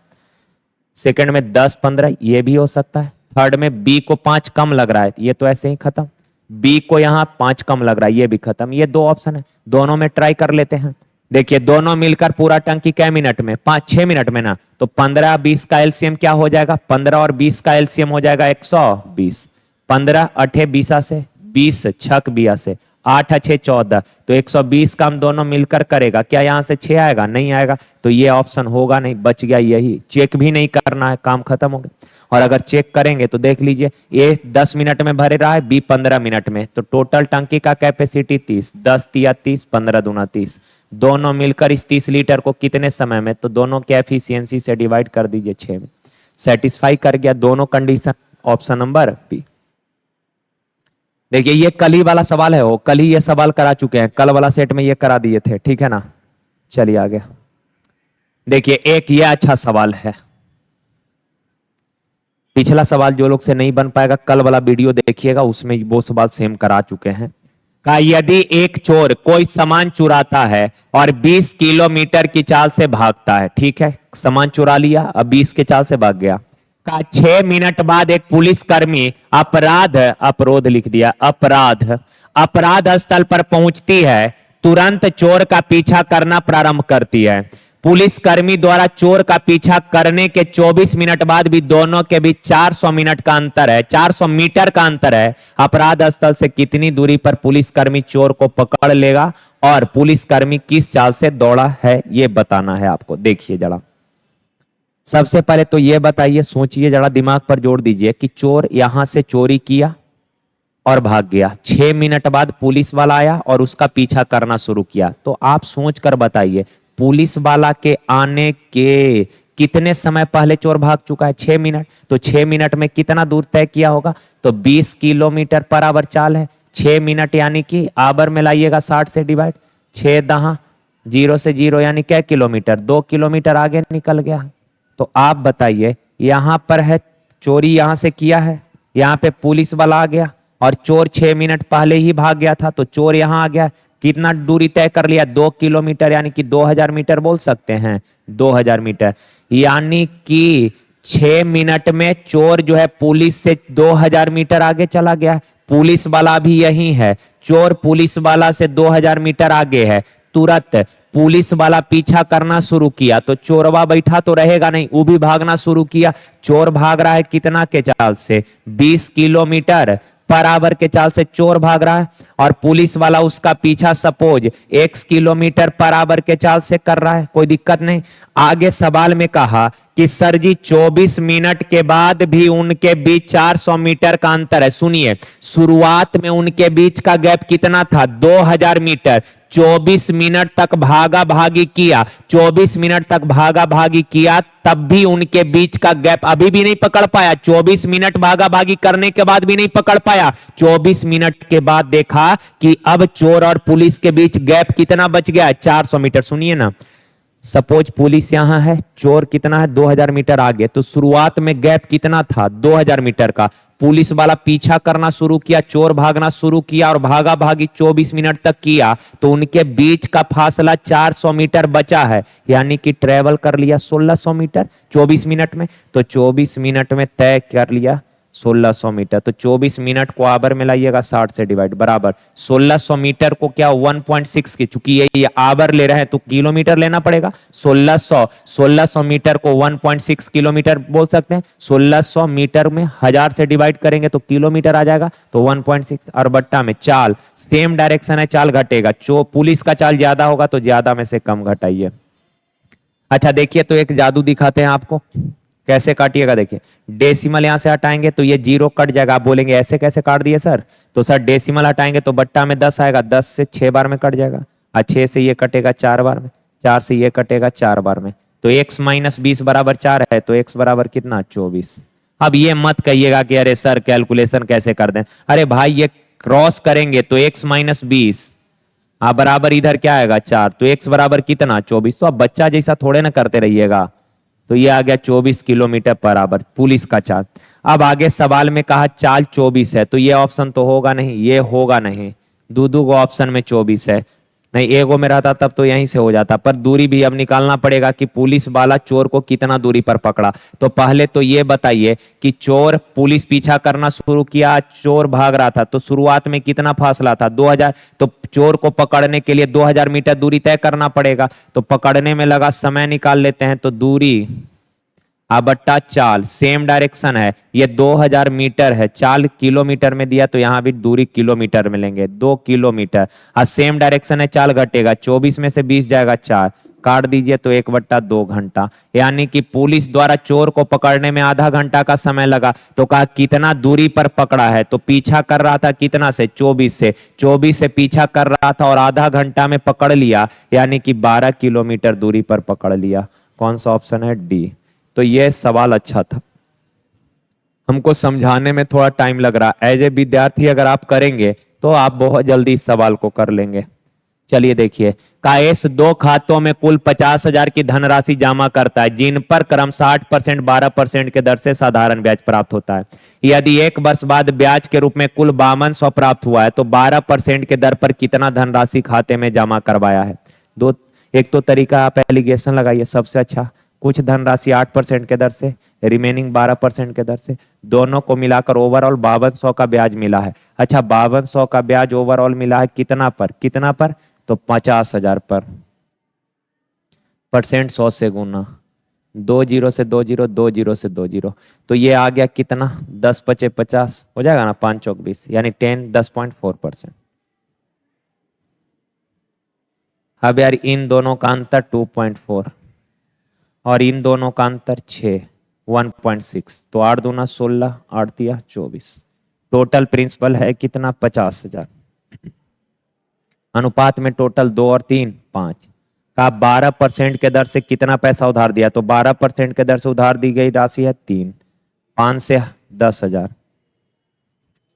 A: सेकंड में 10-15 ये भी हो सकता है। थर्ड में बी को 5 कम लग रहा है, ये तो ऐसे ही खत्म। बी को यहां 5 कम लग रहा है, ये भी खत्म। ये दो ऑप्शन है, दोनों में ट्राई कर लेते हैं। देखिए दोनों मिलकर पूरा टंकी कै मिनट में, 5-6 मिनट में ना, तो 15-20 का एलसीएम क्या हो जाएगा, 15 और 20 का एलसीएम हो जाएगा 120। 15 8 20 से 20 छक 20 से 8 6 14, तो 120 का हम दोनों मिलकर करेगा। क्या यहां से 6 आएगा, नहीं आएगा, तो ये ऑप्शन होगा नहीं, बच गया यही। चेक भी नहीं करना है, काम खत्म हो गया। और अगर चेक करेंगे तो देख लीजिए, ए 10 मिनट में भरे रहा है, बी 15 मिनट में, तो टोटल टंकी का कैपेसिटी 30, 10 तिया 30, 15 दूना 30, दोनों मिलकर इस 30 लीटर को कितने समय में, तो दोनों के एफिशिएंसी से डिवाइड कर दीजिए 6 में। सेटिस्फाई कर गया दोनों कंडीशन, ऑप्शन नंबर बी। देखिए ये कल ही वाला सवाल है, वो कल ही ये सवाल करा चुके हैं, कल वाला सेट में ये करा दिए थे, ठीक है ना। चलिए आगे देखिए, एक ये अच्छा सवाल है। पिछला सवाल जो लोग से नहीं बन पाएगा कल वाला वीडियो देखिएगा, उसमें वो सवाल सेम करा चुके हैं। का यदि एक चोर कोई सामान चुराता है और 20 किलोमीटर की चाल से भागता है, ठीक है, सामान चुरा लिया, अब 20 के चाल से भाग गया। का 6 मिनट बाद एक पुलिसकर्मी अपराध लिख दिया, अपराध स्थल पर पहुंचती है, तुरंत चोर का पीछा करना प्रारंभ करती है। पुलिसकर्मी द्वारा चोर का पीछा करने के 24 मिनट बाद भी दोनों के बीच 400 मिनट का अंतर है, 400 मीटर का अंतर है। अपराध स्थल से कितनी दूरी पर पुलिसकर्मी चोर को पकड़ लेगा और पुलिसकर्मी किस चाल से दौड़ा है, यह बताना है आपको। देखिए जरा, सबसे पहले तो यह बताइए, सोचिए जरा, दिमाग पर जोड़ दीजिए कि चोर यहां से चोरी किया और भाग गया, 6 मिनट बाद पुलिस वाला आया और उसका पीछा करना शुरू किया। तो आप सोचकर बताइए, पुलिस वाला के आने के कितने समय पहले चोर भाग चुका है, 6 मिनट। तो 6 मिनट में कितना दूर तय किया होगा, तो 20 किलोमीटर पर आवर चाल है। 6 मिनट यानी कि आवर में लाइएगा 60 से डिवाइड, 6 दहा 0 से 0 यानी क्या किलोमीटर, 2 किलोमीटर आगे निकल गया। तो आप बताइए, यहां पर है चोरी, यहां से किया है, यहां पे पुलिस वाला आ गया और चोर 6 मिनट पहले ही भाग गया था, तो चोर यहां आ गया, कितना दूरी तय कर लिया, 2 किलोमीटर यानी कि 2000 मीटर बोल सकते हैं, 2000 मीटर, यानी कि 6 मिनट में चोर जो है पुलिस से 2000 मीटर आगे चला गया। पुलिस वाला भी यही है, चोर पुलिस वाला से 2000 मीटर आगे है, तुरंत पुलिस वाला पीछा करना शुरू किया, तो चोरवा बैठा तो रहेगा नहीं, वो भी भागना शुरू किया। चोर भाग रहा है कितना के चाल से, 20 किलोमीटर पर आवर के चाल से चोर भाग रहा है और पुलिस वाला उसका पीछा suppose x kilometre per hour के चाल से कर रहा है, कोई दिक्कत नहीं। आगे सवाल में कहा कि सर जी 24 मिनट के बाद भी उनके बीच 400 मीटर का अंतर है। सुनिए, शुरुआत में उनके बीच का गैप कितना था? 2000 मीटर। 24 मिनट तक भागा भागी किया, 24 मिनट तक भागा भागी किया, तब भी उनके बीच का गैप अभी भी नहीं पकड़ पाया। 24 मिनट भागा भागी करने के बाद भी नहीं पकड़ पाया। 24 मिनट के बाद देखा कि अब चोर और पुलिस के बीच गैप कितना बच गया है? 400 मीटर। सुनिए ना, सपोज पुलिस यहां है, चोर कितना है? 2000 मीटर आगे। तो शुरुआत में गैप कितना था? 2000 मीटर का। पुलिस वाला पीछा करना शुरू किया, चोर भागना शुरू किया और भागा भागी 24 मिनट तक किया, तो उनके बीच का फासला 400 मीटर बचा है, यानी कि ट्रेवल कर लिया 1600 मीटर 24 मिनट में। तो 24 मिनट में तय कर लिया 1600 मीटर। तो 24 मिनट को आवर में लाइएगा, 60 से डिवाइड, बराबर 1600 मीटर को क्या 1.6 की, चूंकि ये आवर ले रहे हैं तो किलोमीटर लेना पड़ेगा। 1600 मीटर को 1.6 किलोमीटर बोल सकते हैं। 1600 मीटर में 1000 से डिवाइड करेंगे तो किलोमीटर आ जाएगा, तो 1.6। और बट्टा में चाल सेम डायरेक्शन है, चाल घटेगा। पुलिस का चाल ज्यादा होगा तो ज्यादा में से कम घटाइए। अच्छा देखिए, तो एक जादू दिखाते हैं आपको, कैसे काटिएगा। देखिए, डेसिमल यहां से हटाएंगे तो ये 0 कट जाएगा। आप बोलेंगे ऐसे कैसे काट दिए सर? तो सर डेसिमल हटाएंगे तो बट्टा में 10 आएगा, 10 से 6 बार में कट जाएगा, और 6 से ये कटेगा 4 बार में, 4 से ये कटेगा 4 बार में। तो x माइनस 20 बराबर 4 है, तो x बराबर कितना? 24। अब ये मत कहिएगा कि अरे सर कैलकुलेशन कैसे कर दें। अरे भाई ये क्रॉस करेंगे तो x माइनस 20 बराबर इधर क्या आएगा? 4। तो x बराबर कितना? 24। तो अब बच्चा जैसा थोड़े ना करते रहिएगा। तो ये आ गया 24 किलोमीटर पर आवर पुलिस का चाल। अब आगे सवाल में कहा चाल 24 है, तो ये ऑप्शन तो होगा नहीं, ये होगा नहीं। दो गो ऑप्शन में 24 है, नहीं एगो में रहता तब तो यहीं से हो जाता। पर दूरी भी अब निकालना पड़ेगा कि पुलिस वाला चोर को कितना दूरी पर पकड़ा। तो पहले तो ये बताइए कि चोर, पुलिस पीछा करना शुरू किया, चोर भाग रहा था, तो शुरुआत में कितना फासला था? 2000। तो चोर को पकड़ने के लिए 2000 मीटर दूरी तय करना पड़ेगा। तो पकड़ने में लगा समय निकाल लेते हैं। तो दूरी बट्टा चाल सेम डायरेक्शन है, ये 2000 मीटर है, चाल किलोमीटर में दिया तो यहां भी दूरी किलोमीटर में लेंगे, 2 किलोमीटर। और सेम डायरेक्शन है, चाल घटेगा, 24 में से 20 जाएगा 4, काट दीजिए तो 1/2 घंटा। यानी कि पुलिस द्वारा चोर को पकड़ने में आधा घंटा का समय लगा। तो कहा कितना दूरी पर पकड़ा है? तो पीछा कर रहा था कितना से? 24 से। 24 से पीछा कर रहा था और आधा घंटा में पकड़ लिया, यानी कि 12 किलोमीटर दूरी पर पकड़ लिया। कौन सा ऑप्शन है? डी। तो ये सवाल अच्छा था, हमको समझाने में थोड़ा टाइम लग रहा। एज ए विद्यार्थी अगर आप करेंगे तो आप बहुत जल्दी इस सवाल को कर लेंगे। चलिए देखिए, का इस 2 खातों में कुल 50,000 की धनराशि जमा करता है, जिन पर क्रम 60%, 12% के दर से साधारण ब्याज प्राप्त होता है। यदि 1 वर्ष बाद ब्याज के रूप में कुल 5200 प्राप्त हुआ है, तो 12% के दर पर कितना धनराशि खाते में जमा करवाया है? एक तो तरीका आप एलिगेशन लगाइए, सबसे अच्छा। कुछ धनराशि 8% के दर से, रिमेनिंग 12% के दर से, दोनों को मिलाकर ओवरऑल 5200 का ब्याज मिला है। अच्छा, 5200 का ब्याज ओवरऑल मिला है कितना पर? कितना पर? तो 50,000 पर। परसेंट 100 से गुना, 2 0 से 2 0, 2 0 से 2 0, तो ये आ गया कितना? 10 पचे 50 हो जाएगा ना, 5 चौक 20, यानी 10.4%। अब यार इन दोनों का अंतर 2.4 और इन दोनों का अंतर 6, 1.6, तो 8 दूना 16, 8 तिया 24। टोटल प्रिंसिपल है कितना? 50,000। अनुपात में टोटल 2 और 3 5 का 12% के दर से कितना पैसा उधार दिया? तो 12% के दर से उधार दी गई राशि है 3, 5 से 10,000,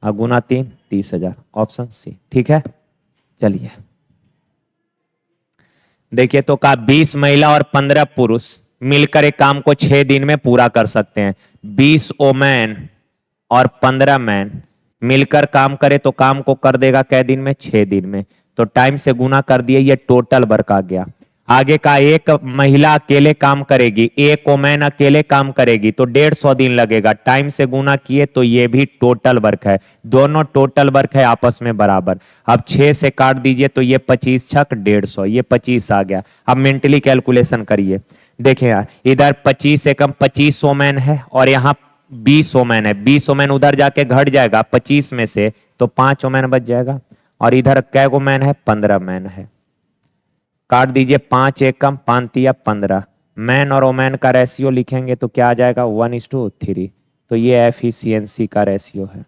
A: गुना 3 30,000, ऑप्शन सी ठीक है। चलिए देखिए, तो का 20 महिला और 15 पुरुष मिलकर एक काम को 6 दिन में पूरा कर सकते हैं। 20 ओमैन और 15 मैन मिलकर काम करे तो काम को कर देगा कै दिन में? 6 दिन में। तो टाइम से गुना कर दिए, ये टोटल वर्क आ गया। आगे का एक महिला अकेले काम करेगी, एक ओमैन अकेले काम करेगी, तो 150 दिन लगेगा। टाइम से गुना किए तो ये भी टोटल वर्क है, दोनों टोटल वर्क है आपस में बराबर। अब 6 से काट दीजिए तो ये 25 छक 150, ये 25 आ गया। अब मेंटली कैलकुलेशन करिए। देखें यार, इधर 25 एकम 25 ओमैन है और यहाँ 20 ओमेन है, 20 ओमेन उधर जाके घट जाएगा 25 में से, तो 5 ओमेन बच जाएगा। और इधर कै गो मैन है, 15 मैन है। काट दीजिए, 5 एक कम 5 तिया 15। मैन और ओमेन का रेशियो लिखेंगे तो क्या आ जाएगा, 1:3। तो ये एफिशिएंसी का रेशियो है,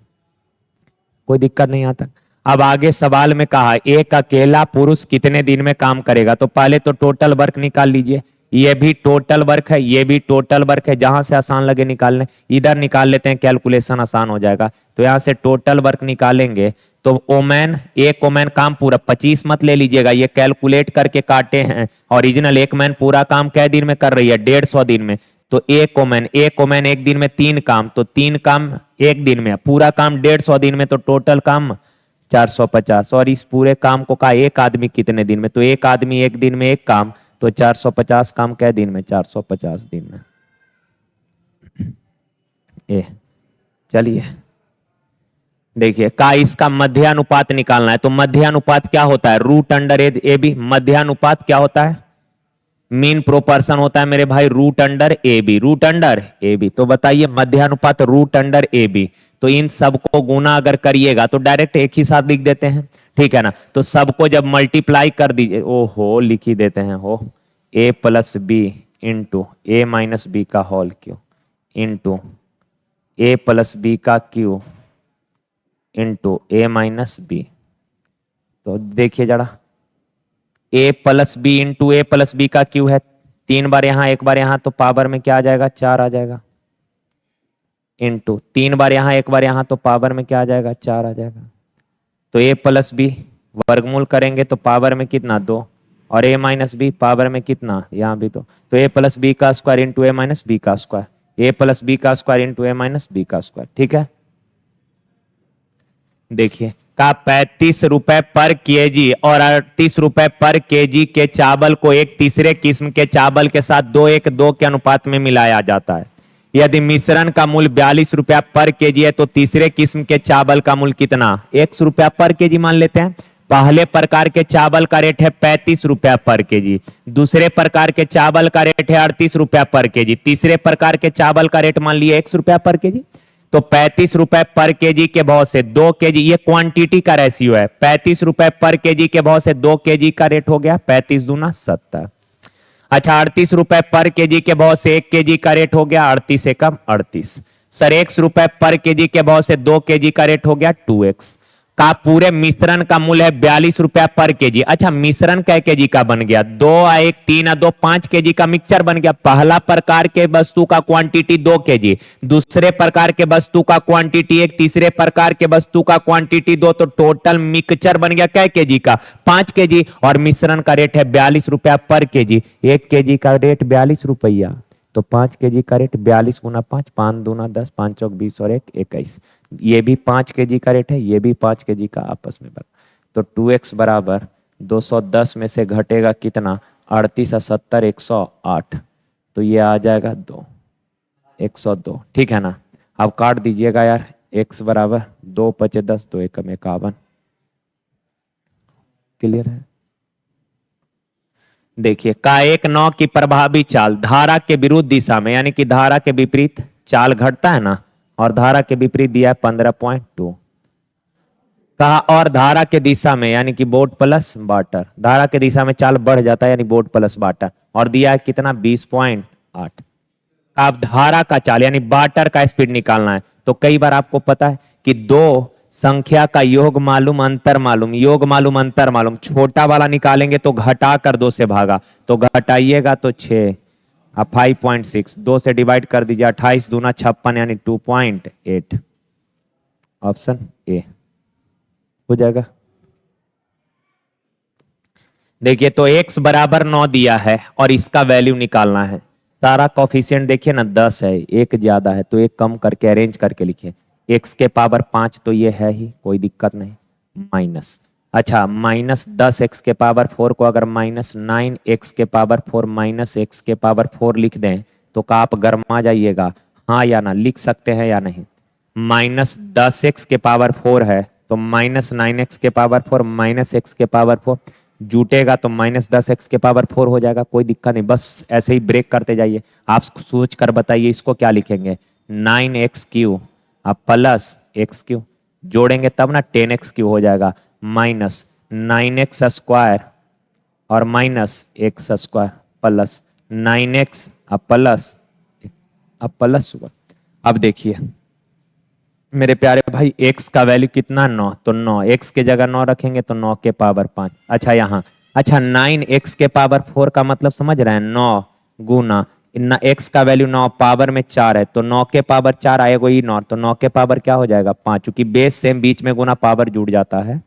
A: कोई दिक्कत नहीं आता। अब आगे सवाल में कहा एक अकेला पुरुष कितने दिन में काम करेगा, तो पहले तो टोटल वर्क निकाल लीजिए। ये भी टोटल वर्क है, ये भी टोटल वर्क है, जहां से आसान लगे निकालने इधर निकाल लेते हैं, कैलकुलेशन आसान हो जाएगा। तो यहां से टोटल वर्क निकालेंगे तो ओमैन, एक ओमैन काम पूरा 25 मत ले लीजिएगा, ये कैलकुलेट करके काटे हैं। ओरिजिनल एक मैन पूरा काम कै दिन में कर रही है, 150 दिन में। तो एक ओमैन एक दिन में 3 काम, तो 3 काम एक दिन में, पूरा काम 150 दिन में, तो टोटल काम 450। और इस पूरे काम को कहा एक आदमी कितने दिन में, तो एक आदमी एक दिन में एक काम, तो 450 काम कै दिन में, 450 दिन में। ए चलिए देखिए, का इसका मध्यानुपात निकालना है। तो मध्यानुपात क्या होता है, रूट अंडर ए बी। मध्यानुपात क्या होता है, मीन प्रोपर्शन होता है मेरे भाई, root under A B, root under A B. तो बताइए मध्यानुपात रूट अंडर ए बी। तो इन सबको गुना अगर करिएगा तो डायरेक्ट एक ही साथ लिख देते हैं, ठीक है ना। तो सबको जब मल्टीप्लाई कर दीजिए, ओहो लिख ही देते हैं, हो ए प्लस बी इंटू ए माइनस बी का होल क्यू इंटू ए प्लस बी का क्यू इंटू ए माइनस बी। तो देखिए जरा, ए प्लस बी इंटू ए प्लस बी का क्यू है, 3 बार यहां 1 बार यहां, तो पावर में क्या आ जाएगा, 4 आ जाएगा। इंटू 3 बार यहां 1 बार यहां, तो पावर में क्या आ जाएगा, 4 आ जाएगा। तो ए प्लस बी वर्गमूल करेंगे तो पावर में कितना, 2। और ए माइनस बी पावर में कितना, यहां भी 2। तो ए प्लस बी का स्क्वायर इंटू ए माइनस बी का स्क्वायर, ए प्लस बी का स्क्वायर इंटू ए माइनस बी का स्क्वायर, ठीक है। देखिए का 35 रुपए पर केजी और 38 रुपए पर केजी के चावल को एक तीसरे किस्म के चावल के साथ 2:1:2 के अनुपात में मिलाया जाता है। यदि मिश्रण का मूल्य 42 रुपया पर केजी है तो तीसरे किस्म के चावल का मूल्य कितना, 100 रुपया पर केजी मान लेते हैं। पहले प्रकार के चावल का रेट है 35 रुपया पर केजी, दूसरे प्रकार के चावल का रेट है 38 रुपया पर केजी, तीसरे प्रकार के चावल का रेट मान लिए 100 रुपया पर केजी। तो 35 रुपए पर केजी के भाव से 2 केजी, ये क्वांटिटी का रेशियो है, 35 रुपए पर केजी के भाव से 2 केजी का रेट हो गया, 35 दूना 70। अच्छा 38 रुपए पर केजी के भाव से 1 केजी का रेट हो गया, 38 एकम 38। सर 100 रुपए पर केजी के भाव से 2 केजी का रेट हो गया 2x। का पूरे मिश्रण का मूल्य है 42 रुपया पर केजी। अच्छा मिश्रण कै केजी का बन गया, 2 1 3 2 5 केजी का मिक्सचर बन गया। पहला प्रकार के वस्तु का क्वांटिटी 2 केजी, दूसरे प्रकार के वस्तु का क्वांटिटी 1, तीसरे प्रकार के वस्तु का क्वांटिटी 2, तो टोटल मिक्सचर बन गया कै केजी का, 5 केजी। और मिश्रण का रेट है 42 रुपया पर केजी, 1 केजी का रेट 42 रुपया, तो 5 केजी का रेट 42 गुना 5, 5 दूना 10, 5 चौक 20 और 1 21। ये भी 5 केजी का रेट है, ये भी 5 केजी का, आपस में बराबर। तो 2x बराबर 210 में से घटेगा कितना, 38 और 70 108, तो ये आ जाएगा 2, 102, ठीक है ना। अब काट दीजिएगा यार, x बराबर 2 5 10, 2 1 51। क्लियर है। देखिए का एक नौ की प्रभावी चाल धारा के विरुद्ध दिशा में, यानी कि धारा के विपरीत चाल घटता है ना, और धारा के विपरीत दिया है 15.2। कहा और धारा के दिशा में, यानी कि बोट प्लस वाटर, धारा के दिशा में चाल बढ़ जाता है, यानी बोट प्लस वाटर, और दिया है कितना 20.8। अब धारा का चाल यानी वाटर का स्पीड निकालना है। तो कई बार आपको पता है कि दो संख्या का योग मालूम अंतर मालूम, योग मालूम अंतर मालूम, छोटा वाला निकालेंगे तो घटा कर 2 से भागा, तो घटाइएगा तो 6, 5.6, 2 से डिवाइड कर दीजिए, 28 दूना 56 यानी 2.8, ऑप्शन ए हो जाएगा। देखिए तो x बराबर 9 दिया है और इसका वैल्यू निकालना है। सारा कॉफिशिएंट देखिए ना 10 है, एक ज्यादा है तो एक कम करके अरेंज करके लिखिए। x के पावर 5 तो ये है ही, कोई दिक्कत नहीं, माइनस, अच्छा माइनस 10x के पावर 4 को अगर माइनस 9x के पावर 4 माइनस x के पावर 4 लिख दें तो का आप गरमा जाइएगा, हाँ या ना, लिख सकते हैं या नहीं। माइनस 10x के पावर 4 है तो माइनस 9x के पावर 4 माइनस x के पावर 4 जुटेगा तो माइनस 10x के पावर 4 हो जाएगा, कोई दिक्कत नहीं, बस ऐसे ही ब्रेक करते जाइए। आप सोच कर बताइए इसको क्या लिखेंगे, 9x³ अब प्लस x³ जोड़ेंगे तब ना 10x³ हो जाएगा, माइनस 9x² और माइनस x² प्लस 9x अब प्लस हुआ। अब देखिए मेरे प्यारे भाई x का वैल्यू कितना 9, तो 9 x के जगह 9 रखेंगे तो 9 के पावर 5। अच्छा यहाँ अच्छा 9x के पावर 4 का मतलब समझ रहे हैं, 9 गुना x का वैल्यू 9 पावर में 4 है तो 9 के पावर 4 आएगा ही 9, तो 9 के पावर क्या हो जाएगा 5, क्योंकि बेस सेम बीच में गुना पावर जुड़ जाता है।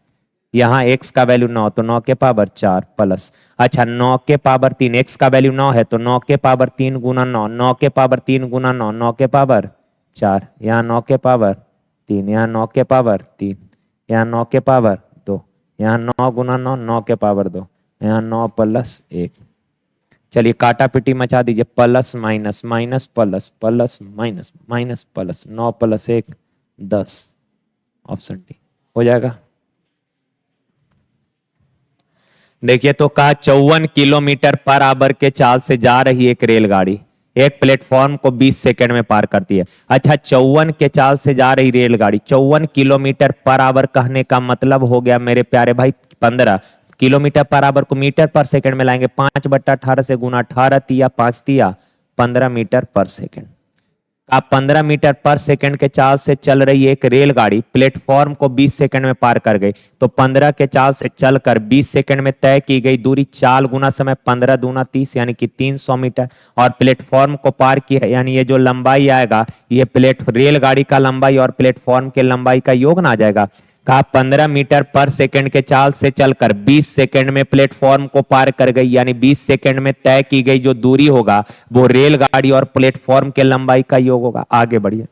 A: यहाँ x का वैल्यू 9 तो 9 के पावर 4 प्लस अच्छा 9 के पावर 3, x का वैल्यू 9 है तो 9 के पावर 3 गुना 9, 9 के पावर 3 गुना 9, 9 के पावर 4, यहाँ 9 के पावर 3, यहाँ 9 के पावर 3, यहाँ 9 के पावर 2, यहाँ 9 गुना 9, 9 के पावर 2, यहाँ 9 प्लस 1। चलिए काटा पिटी मचा दीजिए, plus minus minus plus plus minus minus plus 9 plus 1 10, option D हो जाएगा। देखिए तो कहा 54 किलोमीटर पर आवर के चाल से जा रही एक रेलगाड़ी एक प्लेटफॉर्म को 20 सेकंड में पार करती है। अच्छा 54 के चाल से जा रही रेलगाड़ी 54 किलोमीटर पर आवर कहने का मतलब हो गया मेरे प्यारे भाई 15 किलोमीटर पर आवर को मीटर पर सेकंड में लाएंगे, 5/18 से गुना 18 तिया 5 तिया 15 मीटर पर सेकंड। आप 15 मीटर पर सेकंड के चाल से चल रही एक रेलगाड़ी प्लेटफॉर्म को 20 सेकंड में पार कर गई, तो 15 के चाल से चलकर 20 सेकंड में तय की गई दूरी चाल गुना समय 15 दूना 30 यानी कि 300 मीटर और प्लेटफॉर्म को पार किया, यानी ये जो लंबाई आएगा ये रेलगाड़ी का लंबाई और प्लेटफॉर्म के लंबाई का योग ना आ जाएगा। कहा 15 मीटर पर सेकंड के चाल से चलकर 20 सेकंड में प्लेटफॉर्म को पार कर गई, यानी 20 सेकंड में तय की गई जो दूरी होगा वो रेलगाड़ी और प्लेटफॉर्म के लंबाई का योग होगा। आगे बढ़िए,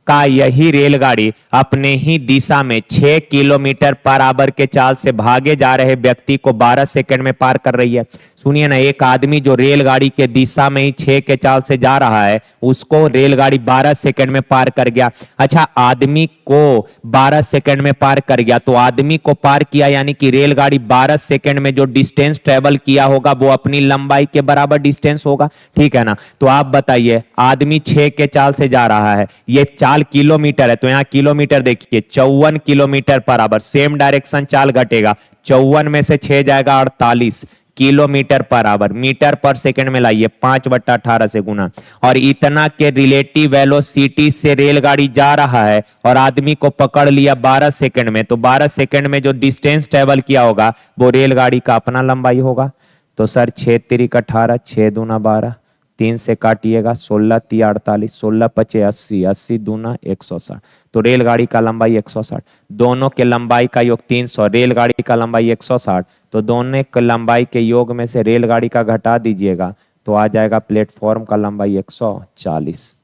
A: कहा यही रेलगाड़ी अपने ही दिशा में 6 किलोमीटर पर आवर के चाल से भागे जा रहे व्यक्ति को 12 सेकंड में पार कर रही है। सुनिए ना, एक आदमी जो रेलगाड़ी के दिशा में ही 6 के चाल से जा रहा है उसको रेलगाड़ी 12 सेकंड में पार कर गया। अच्छा आदमी को 12 सेकंड में पार कर गया, तो आदमी को पार किया यानी कि रेलगाड़ी 12 सेकंड में जो डिस्टेंस ट्रेवल किया होगा वो अपनी लंबाई के बराबर डिस्टेंस होगा, ठीक है ना। तो आप बताइए आदमी 6 के चाल से जा रहा है, ये चाल किलोमीटर है तो यहाँ किलोमीटर देखिए 54 kilometre per hour, same direction चाल घटेगा, 54 में से 6 जाएगा 48 किलोमीटर पर आवर, मीटर पर सेकंड में लाइए 5/18 से गुना, और इतना के रिलेटिव वेलोसिटी से रेलगाड़ी जा रहा है और आदमी को पकड़ लिया 12 सेकंड में, तो 12 सेकंड में जो डिस्टेंस ट्रेवल किया होगा वो रेलगाड़ी का अपना लंबाई होगा। तो सर 6 तिरिक 18, 6 दूना 12, 3 से काटिएगा 16 तिया 48, 16 पचे 80, 80 दूना 160, तो रेलगाड़ी का लंबाई 160, दोनों के लंबाई का योग 300, रेलगाड़ी का लंबाई 160, तो दोनों के लंबाई के योग में से रेलगाड़ी का घटा दीजिएगा तो आ जाएगा प्लेटफॉर्म का लंबाई 140,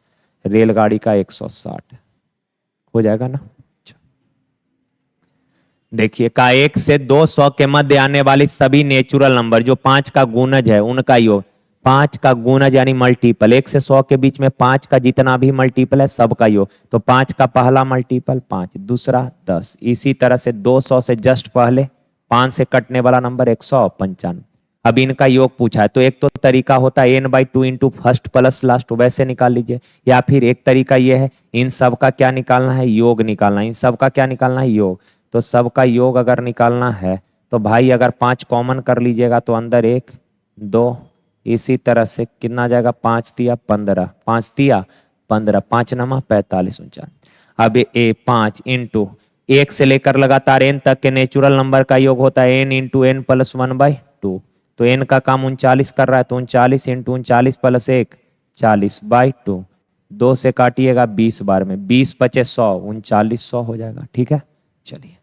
A: रेलगाड़ी का 160 हो जाएगा ना। देखिए का 1 से 200 के मध्य आने वाली सभी नेचुरल नंबर जो 5 का गुणज है उनका योग, 5 का गुणज यानी मल्टीपल, 1 से 100 के बीच में 5 का जितना भी मल्टीपल है सबका योग, तो 5 का पहला मल्टीपल 5, दूसरा 10, इसी तरह से 200 से जस्ट पहले 5 से कटने वाला नंबर 195। अब इनका योग पूछा है तो एक तो तरीका होता है n/2 into first plus last, वैसे निकाल लीजिए, या फिर एक तरीका यह है इन सब का क्या निकालना है योग निकालना है, इन सब का क्या निकालना है योग, तो सबका योग अगर निकालना है तो भाई अगर 5 कॉमन कर लीजिएगा तो अंदर 1 2, इसी तरह से कितना आ जाएगा 5 तिया 15, 5 तिया 15, 5 नमा 45 49। अब ए 5 इंटू 1 से लेकर लगातार n तक के नेचुरल नंबर का योग होता है n इंटू n प्लस 1/2, तो n का काम 39 कर रहा है तो 39 इंटू 39 प्लस 1 40/2, 2 से काटिएगा 20 बार में, 20 पचे 100, 3900 हो जाएगा, ठीक है। चलिए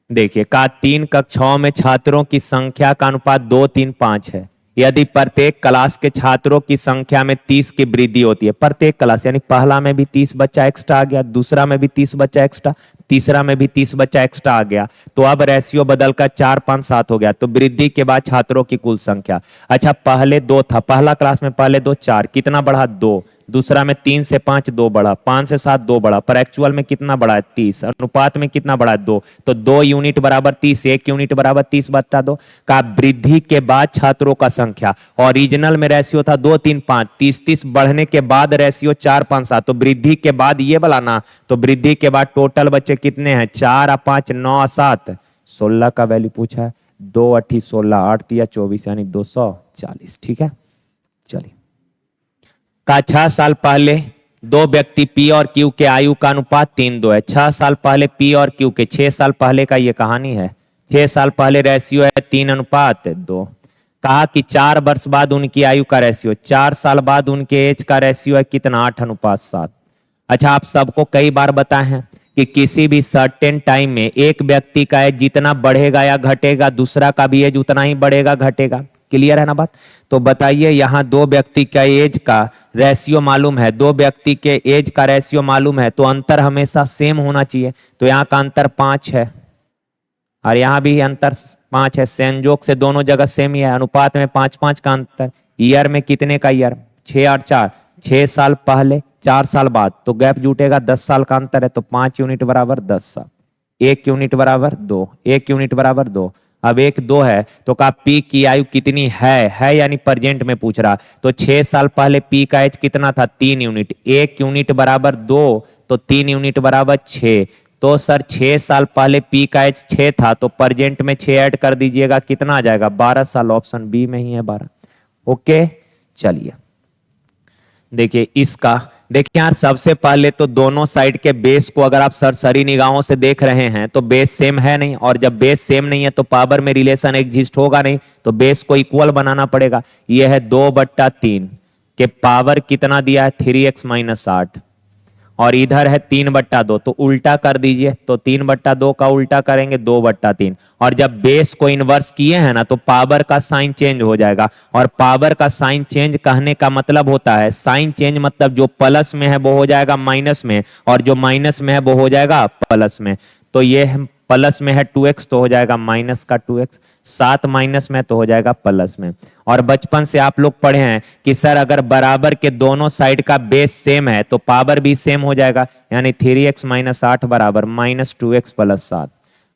A: देखिए का 3 कक्षाओं में छात्रों की संख्या का अनुपात 2 3 5 है, यदि प्रत्येक क्लास के छात्रों की संख्या में 30 की वृद्धि होती है, प्रत्येक क्लास यानी पहला में भी 30 बच्चा एक्स्ट्रा आ गया, दूसरा में भी 30 बच्चा एक्स्ट्रा, तीसरा में भी 30 बच्चा एक्स्ट्रा आ गया, तो अब रेशियो बदलकर 4 5 7 हो गया, तो वृद्धि के बाद छात्रों की कुल संख्या। अच्छा पहले 2 था, पहला क्लास में पहले 2 4, कितना बढ़ा 2, दूसरा में 3 से 5 2 बढ़ा, 5 से 7 2 बढ़ा, पर एक्चुअल में कितना बढ़ा है 30, अनुपात में कितना बढ़ा है 2, तो 2 यूनिट बराबर 30, 1 यूनिट बराबर 30 बता दो। का वृद्धि के बाद छात्रों का संख्या, ओरिजिनल में रेशियो था 2 3 5, 30 बढ़ने के बाद रेशियो 4 5 7, तो वृद्धि के बाद ये बनाना, तो वृद्धि के बाद टोटल बच्चे कितने हैं 4 और 5 9 और 7 16 का वैल्यू पूछा है, 2 8 16 8 3 24 यानी 240। ठीक है, चलिए। का 6 साल पहले दो व्यक्ति पी और क्यू के आयु का अनुपात 3:2 है। 6 साल पहले पी और क्यू के, 6 साल पहले का ये कहानी है, 6 साल पहले रेशियो है 3:2। कहा कि 4 वर्ष बाद उनकी आयु का रेशियो, 4 साल बाद उनके एज का रेशियो है कितना 8:7। अच्छा, आप सबको कई बार बताए हैं कि किसी भी सर्टेन टाइम में एक व्यक्ति का एज जितना बढ़ेगा या घटेगा, दूसरा का भी एज उतना ही बढ़ेगा घटेगा। क्लियर है ना बात? तो बताइए, यहाँ दो व्यक्ति का एज का रेशियो मालूम है, दो व्यक्ति के एज का रेशियो मालूम है, तो अंतर हमेशा सेम होना चाहिए। तो यहाँ का अंतर 5 है और यहाँ भी अंतर 5 है, संयोग से दोनों जगह सेम ही है, अनुपात में 5 5 का अंतर। ईयर में कितने का ईयर, 6 और 4, 6 साल पहले 4 साल बाद, तो गैप जुटेगा 10 साल का अंतर है, तो 5 यूनिट बराबर 10 साल, 1 यूनिट बराबर 2, 1 यूनिट बराबर 2। अब 1 2 है तो का पी की आयु कितनी है यानी प्रेजेंट में पूछ रहा, तो 6 साल पहले पी का एज कितना था 3 यूनिट, 1 यूनिट बराबर 2, तो 3 यूनिट बराबर 6। तो सर 6 साल पहले पी का एज 6 था, तो प्रेजेंट में 6 ऐड कर दीजिएगा, कितना आ जाएगा 12 साल, ऑप्शन बी में ही है 12। ओके, चलिए देखिए इसका, देखिए यार सबसे पहले तो दोनों साइड के बेस को अगर आप सरसरी निगाहों से देख रहे हैं तो बेस सेम है नहीं, और जब बेस सेम नहीं है तो पावर में रिलेशन एग्जिस्ट होगा नहीं, तो बेस को इक्वल बनाना पड़ेगा। ये है 2/3 के पावर कितना दिया है 3x - 8, और इधर है 3/2, तो उल्टा कर दीजिए, तो 3/2 का उल्टा करेंगे 2/3, और जब बेस को इन्वर्स किए हैं ना तो पावर का साइन चेंज हो जाएगा, और पावर का साइन चेंज कहने का मतलब होता है, साइन चेंज मतलब जो प्लस में है वो हो जाएगा माइनस में, और जो माइनस में है वो हो जाएगा प्लस में। तो ये प्लस में है 2x तो हो जाएगा माइनस का 2x, 7 माइनस में तो हो जाएगा प्लस में। और बचपन से आप लोग पढ़े हैं कि सर अगर बराबर के दोनों साइड का बेस सेम है तो पावर भी सेम हो जाएगा, यानी 3x - 8 बराबर -2x + 7,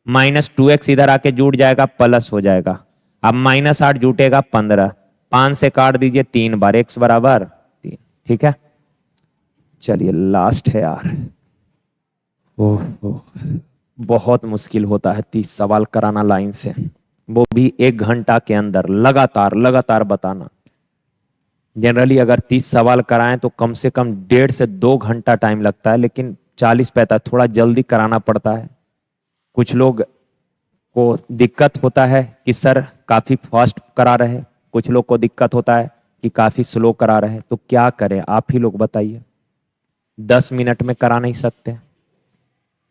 A: -2x इधर आके जुड़ जाएगा प्लस हो जाएगा, अब -8 जुटेगा 15, 5 से काट दीजिए 3 बार, x बराबर 3। ठीक है, चलिए लास्ट है यार, ओह बहुत मुश्किल होता है 30 सवाल कराना लाइन से, वो भी 1 घंटा के अंदर लगातार बताना। जनरली अगर 30 सवाल कराएं तो कम से कम 1.5 से 2 घंटा टाइम लगता है, लेकिन 40 पैंता थोड़ा जल्दी कराना पड़ता है। कुछ लोग को दिक्कत होता है कि सर काफ़ी फास्ट करा रहे हैं, कुछ लोग को दिक्कत होता है कि काफ़ी स्लो करा रहे हैं, तो क्या करें आप ही लोग बताइए। 10 मिनट में करा नहीं सकते,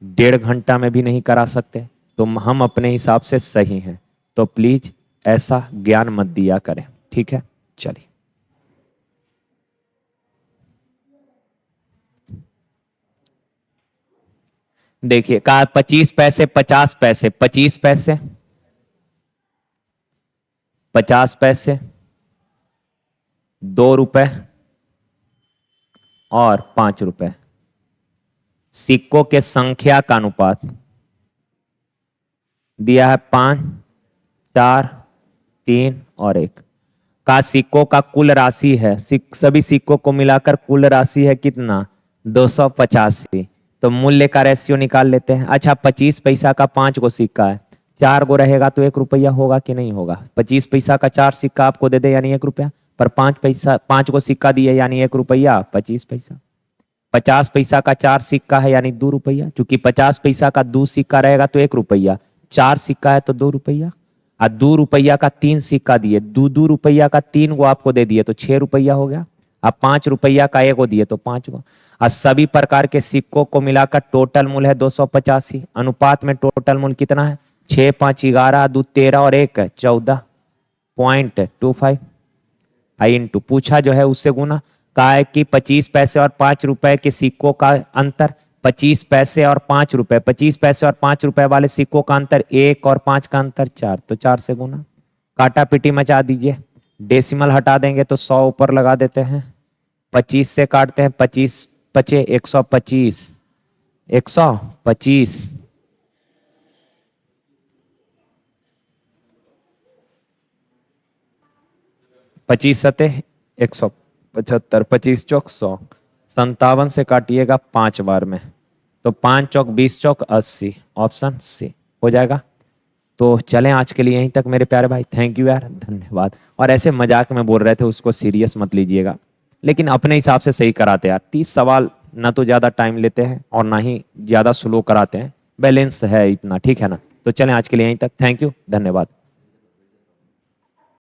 A: 1.5 घंटा में भी नहीं करा सकते, तो हम अपने हिसाब से सही हैं, तो प्लीज ऐसा ज्ञान मत दिया करें। ठीक है, चलिए देखिए, कहा 25 पैसे 50 पैसे 25 पैसे 50 पैसे 2 रुपए और 5 रुपए, सिक्कों के संख्या का अनुपात दिया है 5 4 3 और 1 का सिक्कों का कुल राशि है, सभी सिक्कों को मिलाकर कुल राशि है कितना 285, तो मूल्य का रेशियो निकाल लेते हैं। अच्छा, 25 पैसा का 5 गो सिक्का है, 4 गो रहेगा तो 1 रुपया होगा कि नहीं होगा। 25 पैसा का 4 सिक्का आपको दे दे यानी 1 रुपया, पर 5 गो सिक्का दिए यानी 1 रुपया 25 पैसा। 50 पैसा का 4 सिक्का है यानी 2 रुपया, क्योंकि 50 पैसा का 2 सिक्का रहेगा तो 1 रुपया, 4 सिक्का है तो 2 रुपया, और 2 रुपया का 3 सिक्का दिए, 2 रुपया का 3 गो आपको दे दिए तो 6 रुपया हो गया। अब 5 रुपया का 1 गो दिए तो 5 गो, और सभी प्रकार के सिक्कों को मिलाकर टोटल मूल्य है 285। अनुपात में टोटल मूल्य कितना है 6 5 11 2 13 और 1 14.25 इंटू पूछा जो है उससे गुना। कहा है कि 25 पैसे और 5 रुपए के सिक्कों का अंतर, 25 पैसे और 5 रुपए, 25 पैसे और 5 रुपए वाले सिक्कों का अंतर 1 और 5 का अंतर 4, तो 4 से गुना। काटा पीटी मचा दीजिए, डेसिमल हटा देंगे तो 100 ऊपर लगा देते हैं, 25 से काटते हैं, 25 पचे 125, 125, 25 सते 175, 25 चौक 100, 57 से काटिएगा 5 बार में, तो 5 चौक 20 चौक 80, ऑप्शन सी हो जाएगा। तो चलें आज के लिए यहीं तक मेरे प्यारे भाई, थैंक यू यार, धन्यवाद। और ऐसे मजाक में बोल रहे थे उसको सीरियस मत लीजिएगा, लेकिन अपने हिसाब से सही कराते यार। 30 सवाल ना तो ज़्यादा टाइम लेते हैं और ना ही ज़्यादा स्लो कराते हैं, बैलेंस है इतना, ठीक है ना। तो चलें आज के लिए यहीं तक, थैंक यू, धन्यवाद।